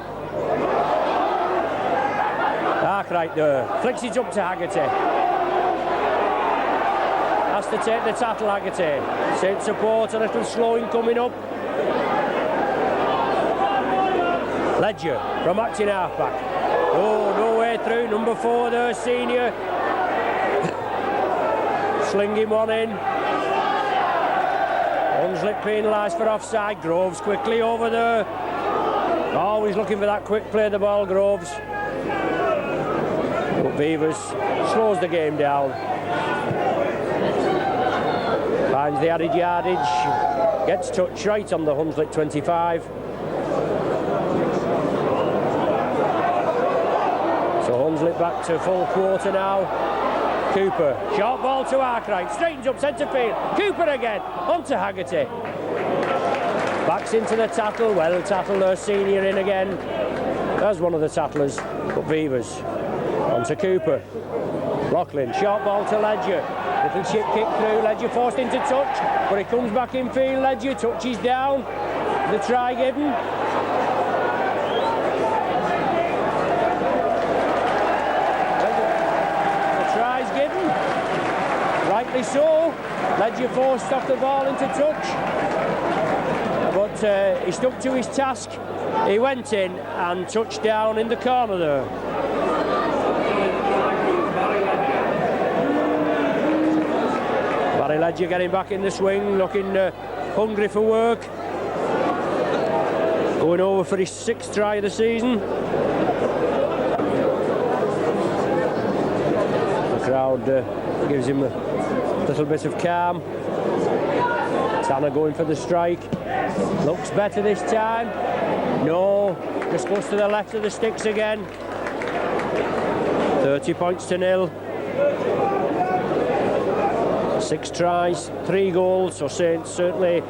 Arkwright there, flicks it up to Haggerty. Has to take the tackle, Haggerty. Saint support, a little slowing coming up. Ledger from acting halfback. Oh, no way through. Number 4 there, senior. Slinging one in. Hunslet penalised for offside. Groves quickly over there. Always looking for that quick play, the ball, Groves. But Vevers slows the game down. Finds the added yardage. Gets touch right on the Hunslet 25. So Hunslet back to full quarter now. Cooper, short ball to Arkwright, straightens up centre field. Cooper again, onto Haggerty. Backs into the tackle, well tackled there, senior in again. There's one of the tacklers, but Vevers. Onto Cooper. Loughlin, short ball to Ledger. Little chip kick through, Ledger forced into touch, but he comes back in field, Ledger touches down. The try given. Rightly so. Ledger forced off the ball into touch, but he stuck to his task. He went in and touched down in the corner there. Barry Ledger getting back in the swing, looking hungry for work. Going over for his 6th try of the season. The crowd gives him a little bit of calm. Tanner going for the strike. Looks better this time. No, just goes to the left of the sticks again. 30 points to 0. 6 tries, 3 goals. So Saints certainly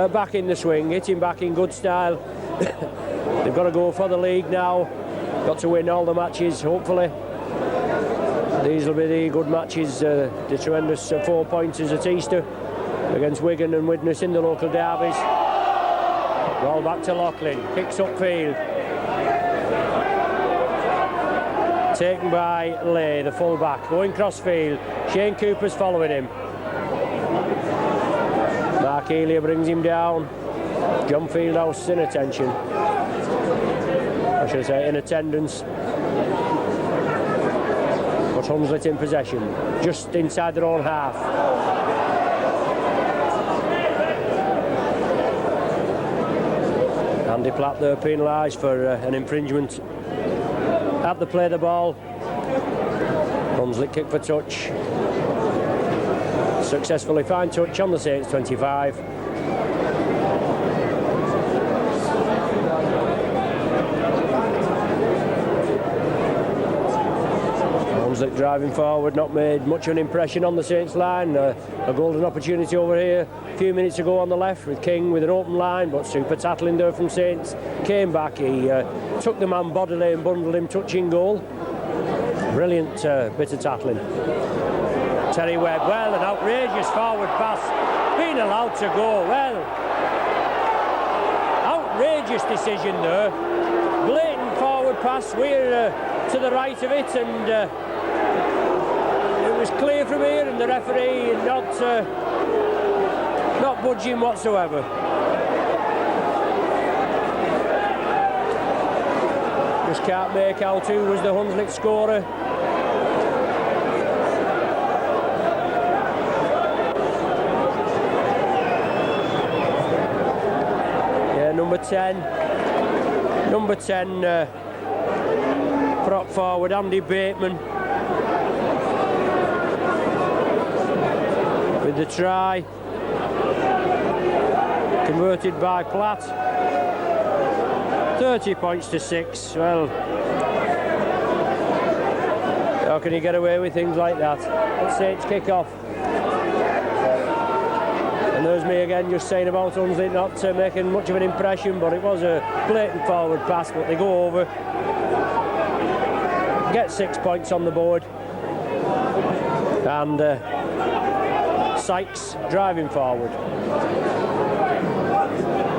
back in the swing, hitting back in good style. They've got to go for the league now. Got to win all the matches, hopefully. These will be the good matches, the tremendous 4-pointers at Easter against Wigan and Widnes in the local derbies. Ball back to Loughlin, kicks upfield. taken by Lay, the full-back, going cross-field. Shane Cooper's following him. Mark Elia brings him down. John Fieldhouse in attention. I should say in attendance. But Hunslet in possession, just inside their own half. Andy Platt there penalised for an infringement at the play of the ball. Hunslet kick for touch. Successfully fine touch on the Saints 25. Hunslet driving forward, not made much of an impression on the Saints line. A golden opportunity over here a few minutes ago on the left with King with an open line, but super tackling there from Saints. Came back, he took the man bodily and bundled him touching goal. Brilliant bit of tackling. Terry Webb, well, an outrageous forward pass, being allowed to go, well. Outrageous decision there. Blatant forward pass, we're to the right of it, and it was clear from here, and the referee not budging whatsoever. Just can't make out who was the Hunslet scorer. Yeah, number 10 prop forward Andy Bateman with the try converted by Platt. 30 points to 6. Well, how can you get away with things like that? Let's say it's kick off. And there's me again just saying about Hunslet not making much of an impression, but it was a blatant forward pass, but they go over. Get 6 points on the board. And Sykes driving forward.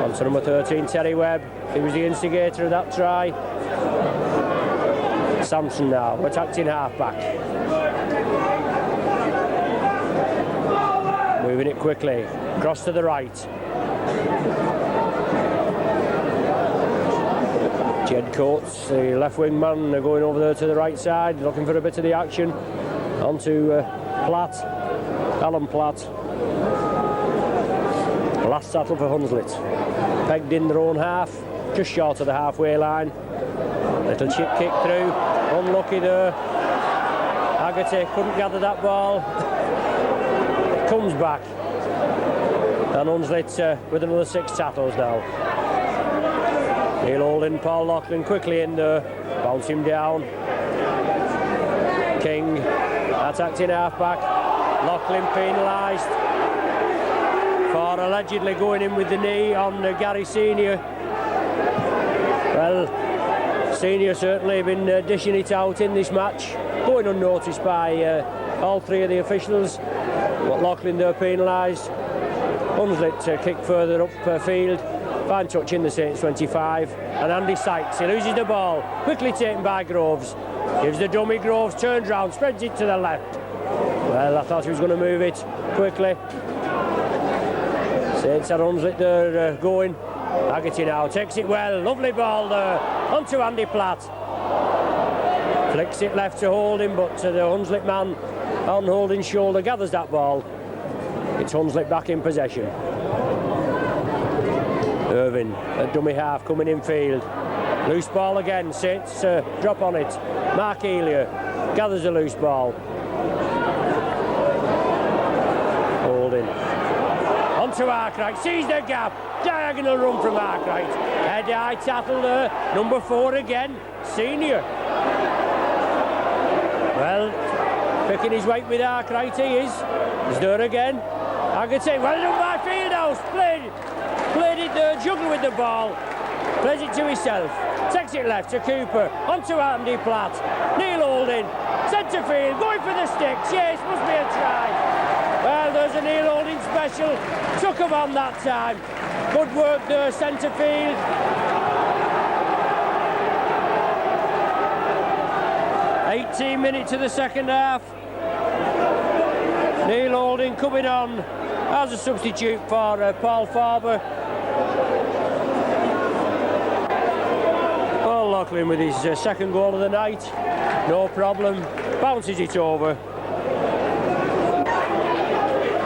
On to number 13, Terry Webb. He was the instigator of that try. Sampson now, attacked in half-back. Moving it quickly, cross to the right. Jed Coates, the left-wing man, going over there to the right side, looking for a bit of the action. On to Platt, Alan Platt. Last battle for Hunslet. Pegged in their own half, just short of the halfway line. Little chip kick through, unlucky there. Haggerty couldn't gather that ball. Comes back. And Hunslet with another 6 tackles now. Neil Holding, Paul Loughlin quickly in there, bounce him down. King attacked in half-back. Loughlin penalised for allegedly going in with the knee on Gary Senior. Well, Senior certainly been dishing it out in this match, going unnoticed by all 3 of the officials. But Loughlin there penalised. Hunslet kicked further up field. Fine touch in the Saints 25. And Andy Sykes, he loses the ball. Quickly taken by Groves. Gives the dummy Groves, turns round, spreads it to the left. Well, I thought he was going to move it quickly. Saints had Hunslet there going. Haggerty now takes it well. Lovely ball there. Onto Andy Platt. Flicks it left to Holding, but the Hunslet man on Holding's shoulder gathers that ball. It's Hunslet back in possession. Irvin, a dummy half coming in field. Loose ball again. Saints drop on it. Mark Elia gathers a loose ball. Holding. Onto Arkwright. Sees the gap. Diagonal run from Arkwright. Head-high tackle there. Number 4 again. Senior. Well, picking his weight with Arkwright he is. He's there again. Haggerty. Well done by Fieldhouse. Played it there. Juggled with the ball. Plays it to himself. Takes it left to Cooper. Onto Andy Platt. Neil Holding. Centre field. Going for the sticks. Yes, must be a try. Well, there's a Neil Holding special. Took him on that time. Good work there, centre field. 18 minutes of the second half. Neil Holding coming on as a substitute for Paul Farber. Paul Loughlin with his second goal of the night. No problem. Bounces it over.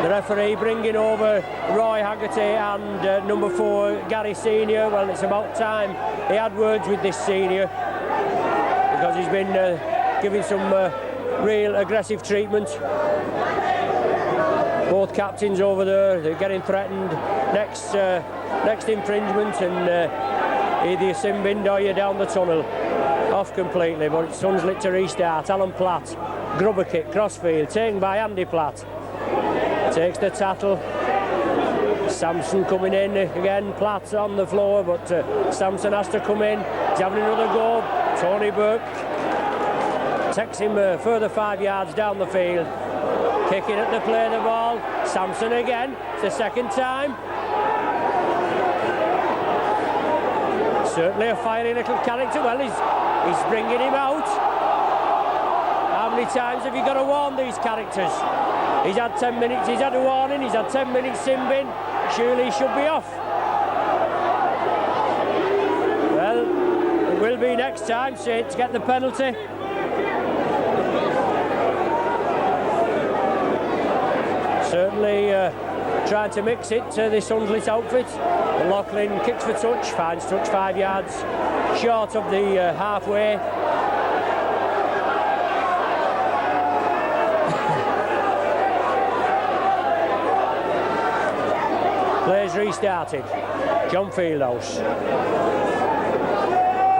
The referee bringing over Roy Haggerty and number 4 Gary Senior. Well, it's about time he had words with this senior, because he's been giving some real aggressive treatment. Both captains over there, they're getting threatened. Next infringement, and either you sin bin or you're down the tunnel. Off completely, but it's Hunslet to restart. Alan Platt, grubber kick, crossfield, taken by Andy Platt. Takes the tattle. Sampson coming in again. Platt on the floor, but Sampson has to come in. He's having another go. Tony Burke takes him further 5 yards down the field. Kicking at the play of the ball. Sampson again. It's the second time. Certainly a fiery little character. Well, he's bringing him out. How many times have you got to warn these characters? He's had 10 minutes, he's had a warning, he's had 10 minutes sin bin. Surely he should be off. Well, it will be next time, Saints get the penalty. Certainly trying to mix it, this Hunslet outfit. Loughlin kicks for touch, finds touch 5 yards short of the halfway. Play's restarted. John Fieldhouse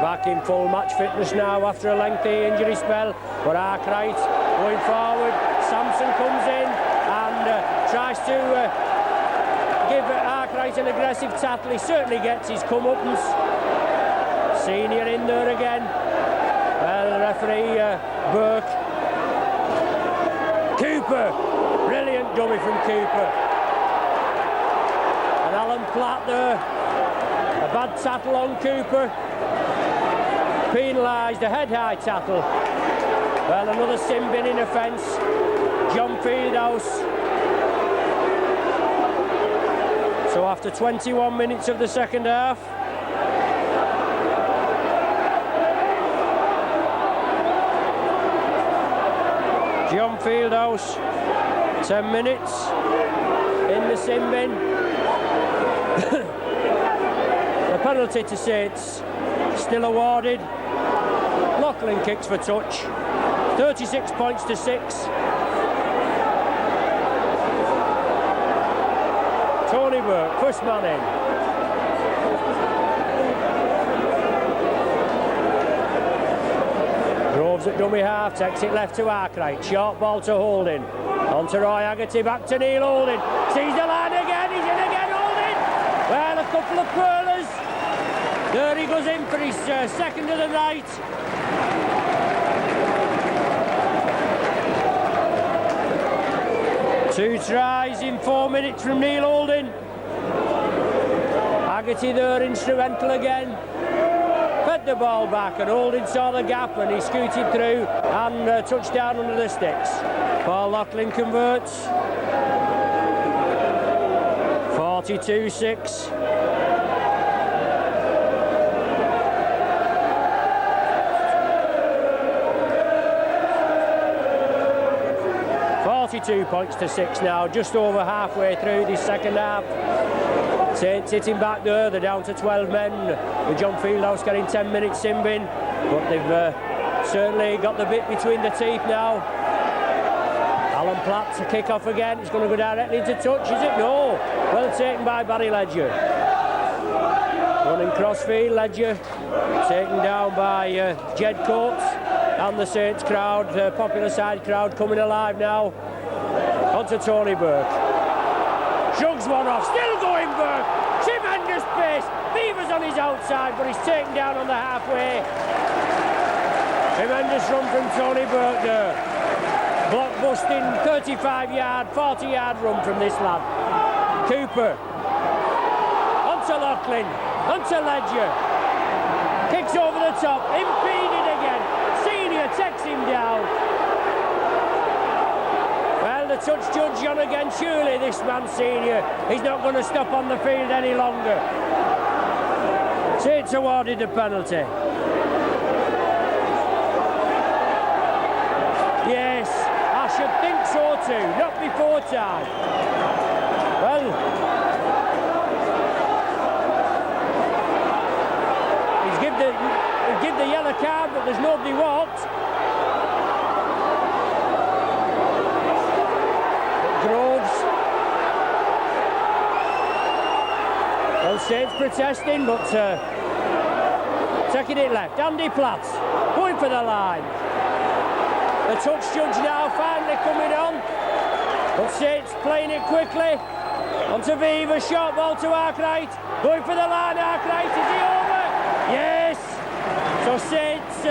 back in full match fitness now after a lengthy injury spell. But Arkwright going forward. Sampson comes in and tries to give Arkwright an aggressive tackle. He certainly gets his comeuppance. Senior in there again. Well, the referee Burke. Cooper, brilliant dummy from Cooper. Alan Platt there, a bad tackle on Cooper, penalised, a head-high tackle. Well, another sin bin in offence, John Fieldhouse. So after 21 minutes of the second half, John Fieldhouse, 10 minutes in the sin bin. The penalty to Saints still awarded. Loughlin kicks for touch. 36 points to 6. Tony Burke, first man in. Groves at dummy half, takes it left to Arkwright. Short ball to Holding. On to Roy Haggerty, back to Neil Holding. Sees the line again, he's in again, Holding. Well, a couple of curlers. There he goes in for his second of the night. Two tries in 4 minutes from Neil Holding. Haggerty there, instrumental again. Fed the ball back and Holding saw the gap and he scooted through and touched down under the sticks. Paul Loughlin converts. 42-6. Points to 6 now, just over halfway through this second half. Saints sitting back there, they're down to 12 men, with John Fieldhouse getting 10 minutes sin bin, but they've certainly got the bit between the teeth now. Alan Platt to kick off again, it's going to go directly into touch, is it? No, well taken by Barry Ledger. Running crossfield, Ledger taken down by Jed Coates and the Saints crowd, popular side crowd coming alive now. On to Tony Burke. Shrugs one off, still going Burke. Tremendous pace. Beaver's on his outside, but he's taken down on the halfway. Tremendous run from Tony Burke there. Block busting, 35-yard, 40-yard run from this lad. Cooper. On to Loughlin. On to Ledger. Kicks over the top. Impeded again. Senior takes him down. the touch judge on again. Surely this man senior, he's not going to stop on the field any longer. Saints awarded the penalty. Yes, I should think so too, not before time. Well, he's give the yellow card, but there's nobody walked. Groves. Well, Saints protesting, but taking it left. Andy Platt going for the line. The touch judge now finally coming on, but Saints playing it quickly. Onto Viva, short ball to Arkwright. Going for the line, Arkwright, is he over? Yes! So Saints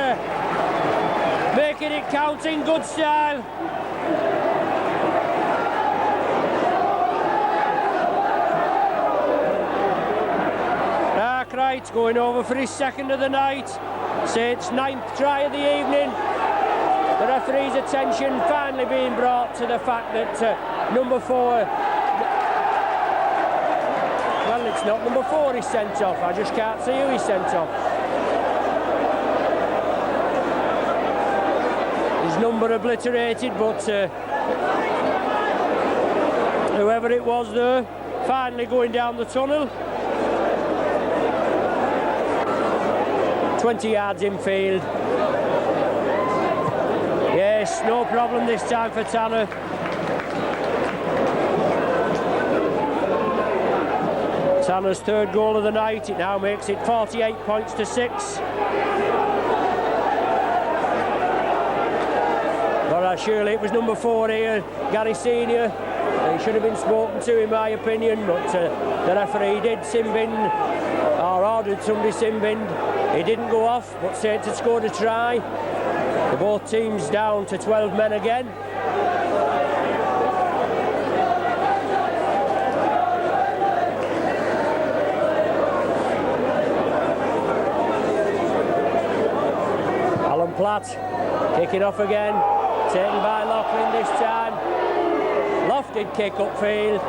making it count in good style. Arkwright going over for his second of the night. Saints' 9th try of the evening. The referee's attention finally being brought to the fact that number 4, well, it's not number 4 he's sent off, I just can't see who he's sent off. His number obliterated, but whoever it was there, finally going down the tunnel. 20 yards infield. Yes, no problem this time for Tanner. Tanner's 3rd goal of the night. It now makes it 48 points to 6. But surely it was number 4 here, Gary Senior. He should have been spoken to, in my opinion, but the referee did sin-bin, or ordered somebody sin-binned. He didn't go off, but Saints had scored a try. Both teams down to 12 men again. Alan Platt kicking off again, taken by Loughlin this time. Lofted kick upfield.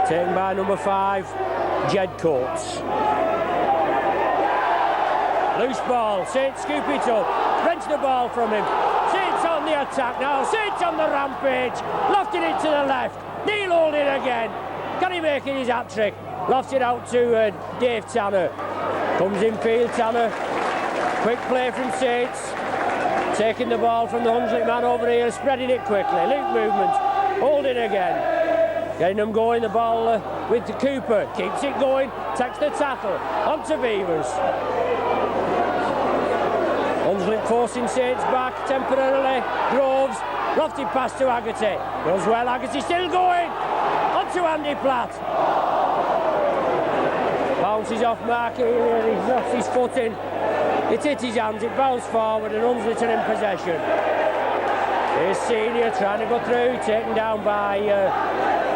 Taken by number 5, Jed Coates. Loose ball, Saints scoop it up, wrench the ball from him. Saints on the attack now, Saints on the rampage, lofted it to the left. Neil holding again. Can he make it his hat-trick? Lofted out to Dave Tanner. Comes in field, Tanner. Quick play from Saints. Taking the ball from the Hunslet man over here, spreading it quickly. Loop movement, holding again. Getting them going, the ball with Cooper. Keeps it going, takes the tackle. Onto Beavers. Hunslet forcing Saints back temporarily. Groves, lofted pass to Haggerty. Goes well, Haggerty still going. Onto Andy Platt. Bounces off Mark here, he's lost his footing. It hit his hands, it bounced forward, and Hunslet are in possession. Here's Senior trying to go through, taken down by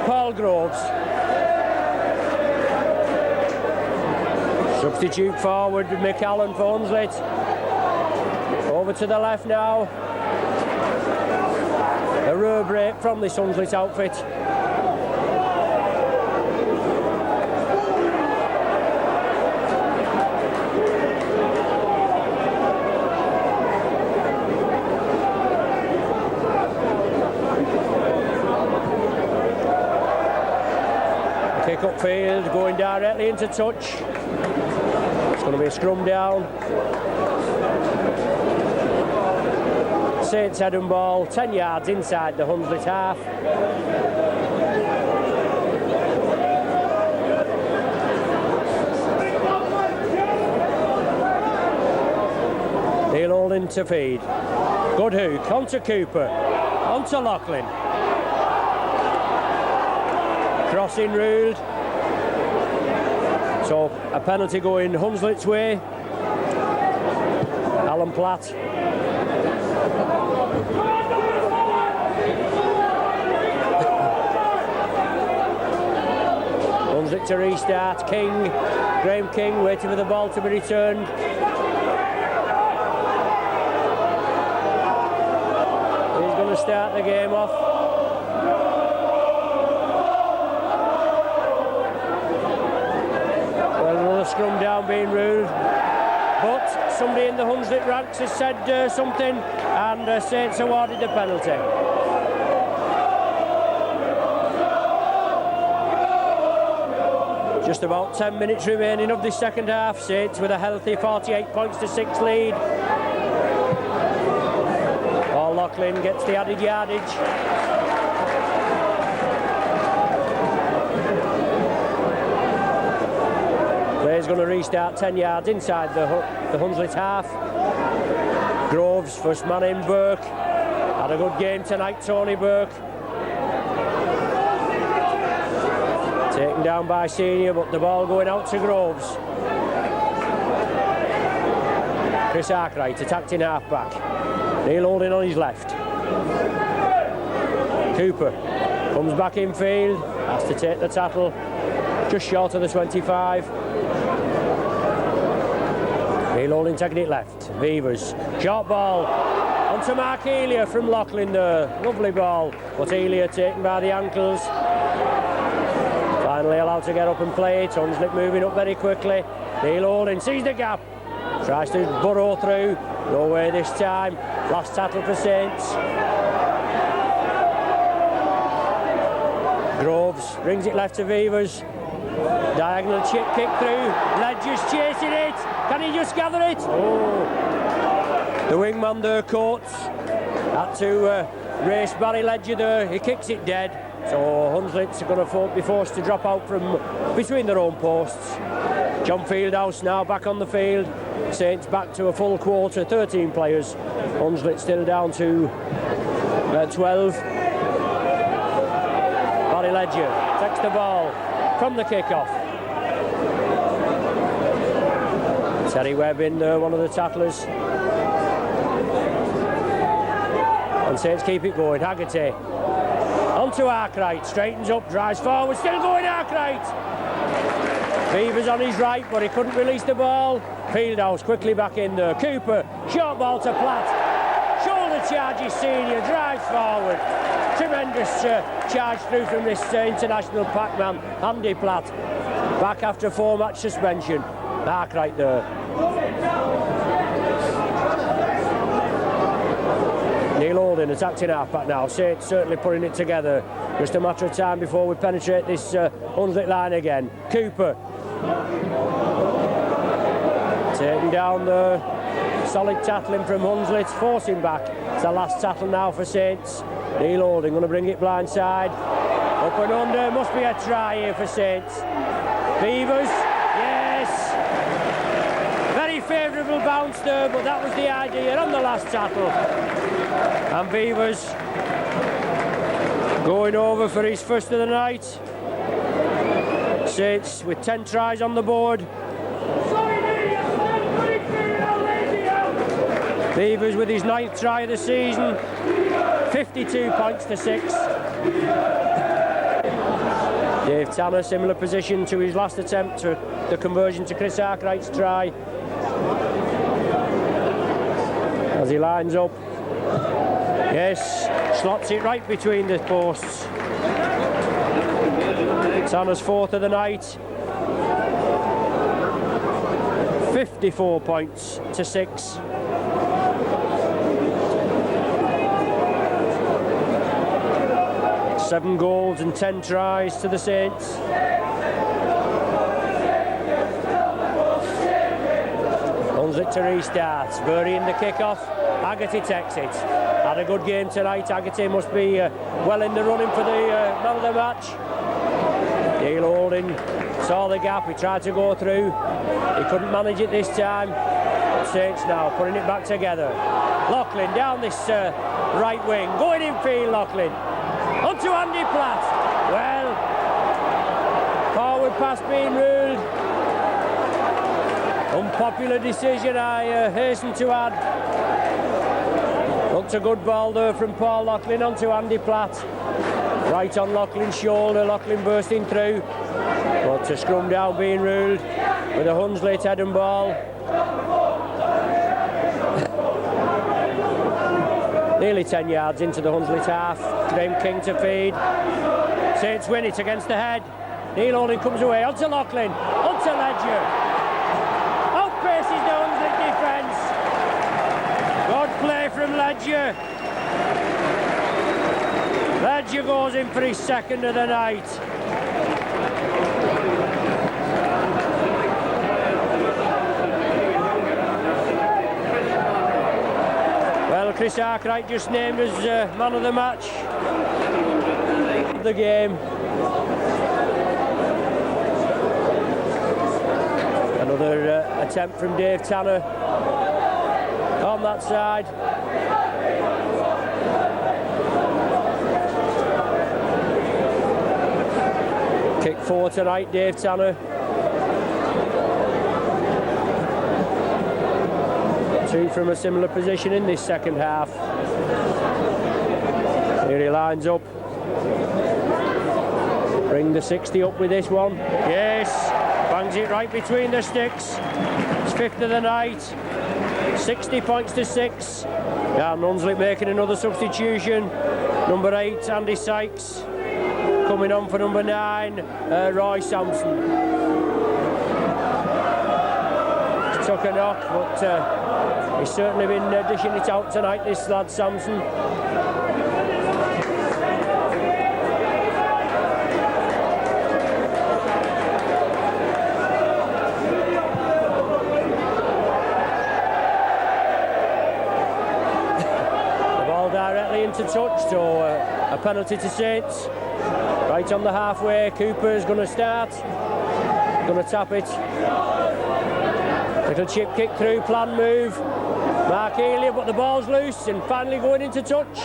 Paul Groves. Substitute forward with Mick Allen for Hunslet. Over to the left now. A rear break from this Hunslet outfit. Kick upfield, going directly into touch. It's going to be a scrum down. Saints head and ball, 10 yards inside the Hunslet half. Neil holding to feed. Good hook, onto Cooper, onto Loughlin. Crossing ruled. So a penalty going Hunslet's way. Alan Platt. Hunslet to restart. Graham King waiting for the ball to be returned. to start the game off. Well, another scrum down being ruled. But somebody in the Hunslet ranks has said something, and Saints awarded the penalty. Just about 10 minutes remaining of the second half. Saints with a healthy 48 points to 6 lead. Paul Loughlin gets the added yardage. Play's going to restart 10 yards inside the Hunslet half. Groves, first man in. Burke had a good game tonight, Tony Burke. Taken down by Senior, but the ball going out to Groves. Chris Arkwright attacked in half-back. Neil Holding on his left. Cooper comes back in field, has to take the tackle, just short of the 25. Neil Holding taking it left. Beavers, short ball onto Mark Elia from Loughlin there. Lovely ball, but Elia taken by the ankles. Finally allowed to get up and play it. Hunslet moving up very quickly. Neil Holding sees the gap. Tries to burrow through. No way this time. Last tackle for Saints. Groves brings it left to Beavers. Diagonal chip kick through. Ledger's chasing it. Can he just gather it? Oh. The wingman there, Coates, had to race Barry Ledger there. He kicks it dead. So Hunslet's going to be forced to drop out from between their own posts. John Fieldhouse now back on the field. Saints back to a full quarter, 13 players. Hunslet still down to 12. Barry Ledger takes the ball from the kick-off. Terry Webb in there, one of the tacklers. And Saints keep it going. Haggerty onto Arkwright, straightens up, drives forward, still going Arkwright. Beavers on his right, but he couldn't release the ball. Fieldhouse quickly back in there. Cooper, short ball to Platt. Shoulder charges Senior, drives forward. Tremendous charge through from this international packman, Andy Platt. Back after 4-match suspension. Arkwright there. Neil Holding attacked in half-back now. Saints certainly putting it together. Just a matter of time before we penetrate this Hunslet line again. Cooper. Taken down there. Solid tackling from Hunslet. Forcing back. It's the last tackle now for Saints. Neil Holding going to bring it blindside. Up and under. Must be a try here for Saints. Beavers. Yes. Very favourable bounce there, but that was the idea on the last tackle. And Beavers going over for his first of the night. Saints with 10 tries on the board. Beavers with his 9th try of the season. 52 points to 6. Dave Tanner, similar position to his last attempt to the conversion to Chris Arkwright's try. As he lines up. Yes, slots it right between the posts. Tanner's 4th of the night. 54 points to 6. Seven goals and 10 tries to the Saints. Hunslet to restart. Bury in the kick-off. Haggerty takes it. Had a good game tonight. Haggerty must be well in the running for the man of the match. Neil Holding saw the gap. He tried to go through. He couldn't manage it this time. Saints now putting it back together. Loughlin down this right wing. Going in field, Loughlin. Onto Andy Platt. Well, forward pass being ruled. Unpopular decision, I hasten to add. Looked a good ball there from Paul Loughlin onto Andy Platt. Right on Loughlin's shoulder, Loughlin bursting through. But a scrum down being ruled with a Hunslet head and ball. Nearly 10 yards into the Hunslet half. Graham King to feed. Saints win it against the head. Neil Holding comes away. Onto Loughlin. Onto Ledger. Outpaces the Hunslet defence. Good play from Ledger. Ledger goes in for his second of the night. Well, Chris Arkwright just named as man of the match of the game. Another attempt from Dave Tanner on that side. Kick 4 tonight, Dave Tanner. 2 from a similar position in this second half. Here he lines up. Bring the 60 up with this one. Yes, bangs it right between the sticks. It's 5th of the night. 60 points to 6. And Hunslet making another substitution. Number 8, Andy Sykes. Coming on for number 9, Roy Sampson. Took a knock, but he's certainly been dishing it out tonight, this lad Sampson. The ball directly into touch, so a penalty to Saints. Right on the halfway, Cooper's going to start. Going to tap it. Little chip kick through, plan move. Mark Healy, but the ball's loose and finally going into touch.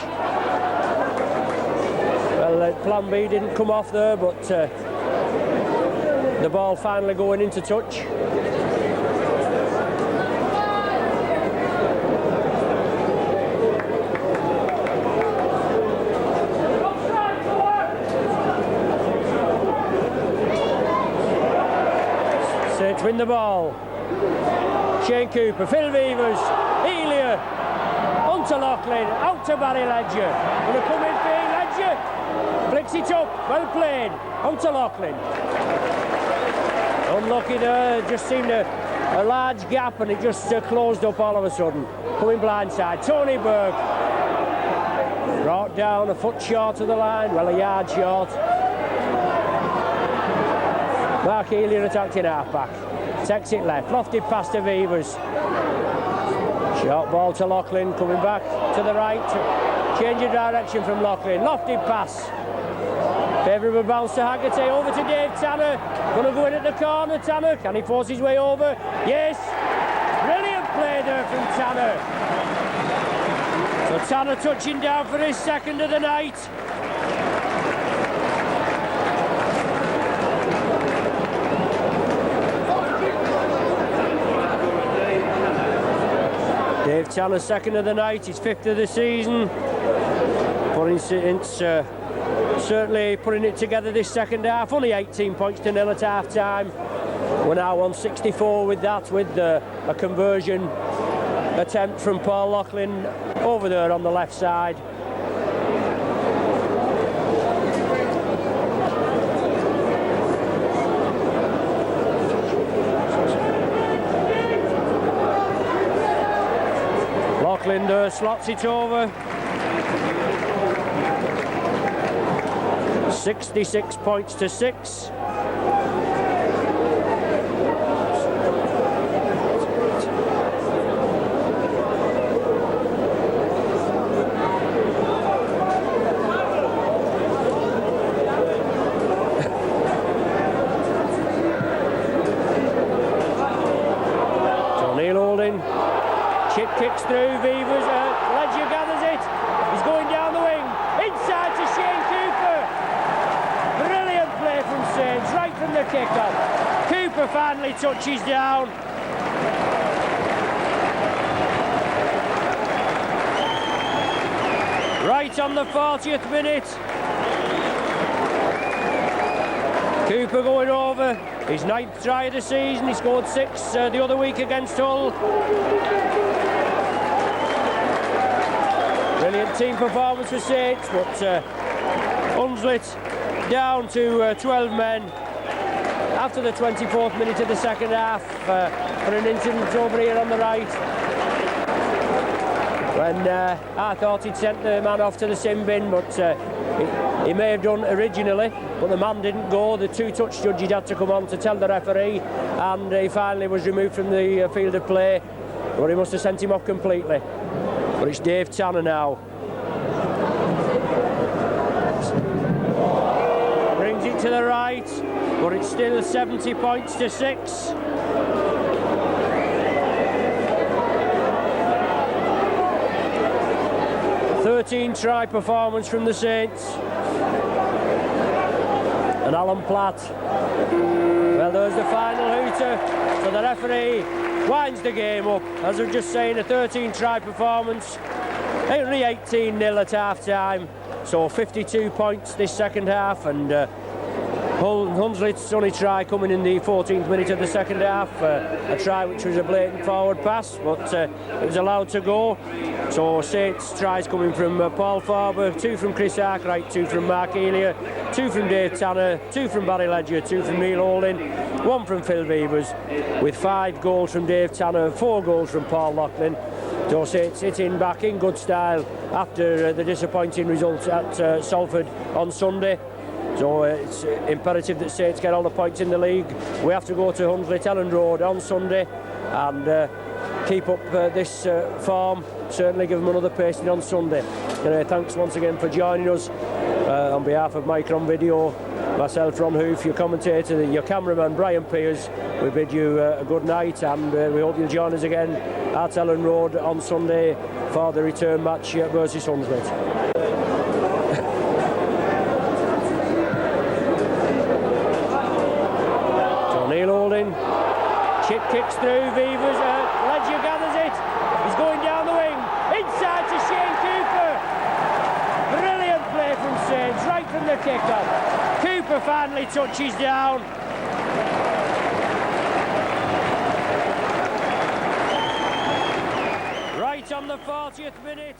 Well, plan B didn't come off there, but the ball finally going into touch. Saints win the ball. Shane Cooper, Phil Beavers, Elia, onto Loughlin, out to Barry Ledger. Gonna come in for Ledger. Flicks it up, well played, onto Loughlin. Unlucky there, just seemed a large gap and it just closed up all of a sudden. Coming blindside, Tony Burke. Brought down a foot short of the line, well a yard short. Mark Healy attacked in half-back. Takes it left, lofted pass to Beavers. Short ball to Loughlin, coming back to the right. Change of direction from Loughlin, lofted pass. Favourable bounce to Haggerty, over to Dave Tanner. Gonna go in at the corner, Tanner. Can he force his way over? Yes! Brilliant play there from Tanner. So Tanner touching down for his second of the night. Dave Tanner, second of the night, his 5th of the season. Certainly putting it together this second half. Only 18 points to 0 at half time. We're now on 64 with that, with a conversion attempt from Paul Loughlin over there on the left side. Loughlin there slots it over. 66 points to 6. Neil Holding. Chip kicks through, Beavers, Ledger gathers it, he's going down the wing, inside to Shane Cooper. Brilliant play from Saints, right from the kick-off. Cooper finally touches down. Right on the 40th minute. Cooper going over, his 9th try of the season, he scored 6 the other week against Hull. Brilliant team performance for Saints, but Hunslet down to 12 men after the 24th minute of the second half for an incident over here on the right. When I thought he'd sent the man off to the sin bin, but he may have done originally, but the man didn't go. The two-touch judge had to come on to tell the referee, and he finally was removed from the field of play, but he must have sent him off completely. But it's Dave Tanner now. Brings it to the right, but it's still 70 points to 6. Try performance from the Saints. And Alan Platt. Well, there's the final hooter. So the referee winds the game up. As I was just saying, a 13 try performance. Only 18-0 at half time. So 52 points this second half, and Hunslet's only try coming in the 14th minute of the second half. A try which was a blatant forward pass, but it was allowed to go. So Saints tries coming from Paul Farber, 2 from Chris Arkwright, 2 from Mark Elia, 2 from Dave Tanner, 2 from Barry Ledger, 2 from Neil Holding, 1 from Phil Beavers, with 5 goals from Dave Tanner, 4 goals from Paul Loughlin. So Saints hitting back in good style after the disappointing results at Salford on Sunday. So it's imperative that Saints get all the points in the league. We have to go to Hunslet Elland Road on Sunday and keep up this form. Certainly give them another pasting on Sunday. Anyway, thanks once again for joining us. On behalf of Micron Video, myself, Ron Hoof, your commentator, your cameraman, Brian Pears, we bid you a good night, and we hope you'll join us again at Elland Road on Sunday for the return match versus Hunslet. Neil Holding, chip kicks through, Beavers, Ledger gathers it, he's going down the wing, inside to Shane Cooper. Brilliant play from Saints, right from the kick-off. Cooper finally touches down. Right on the 40th minute.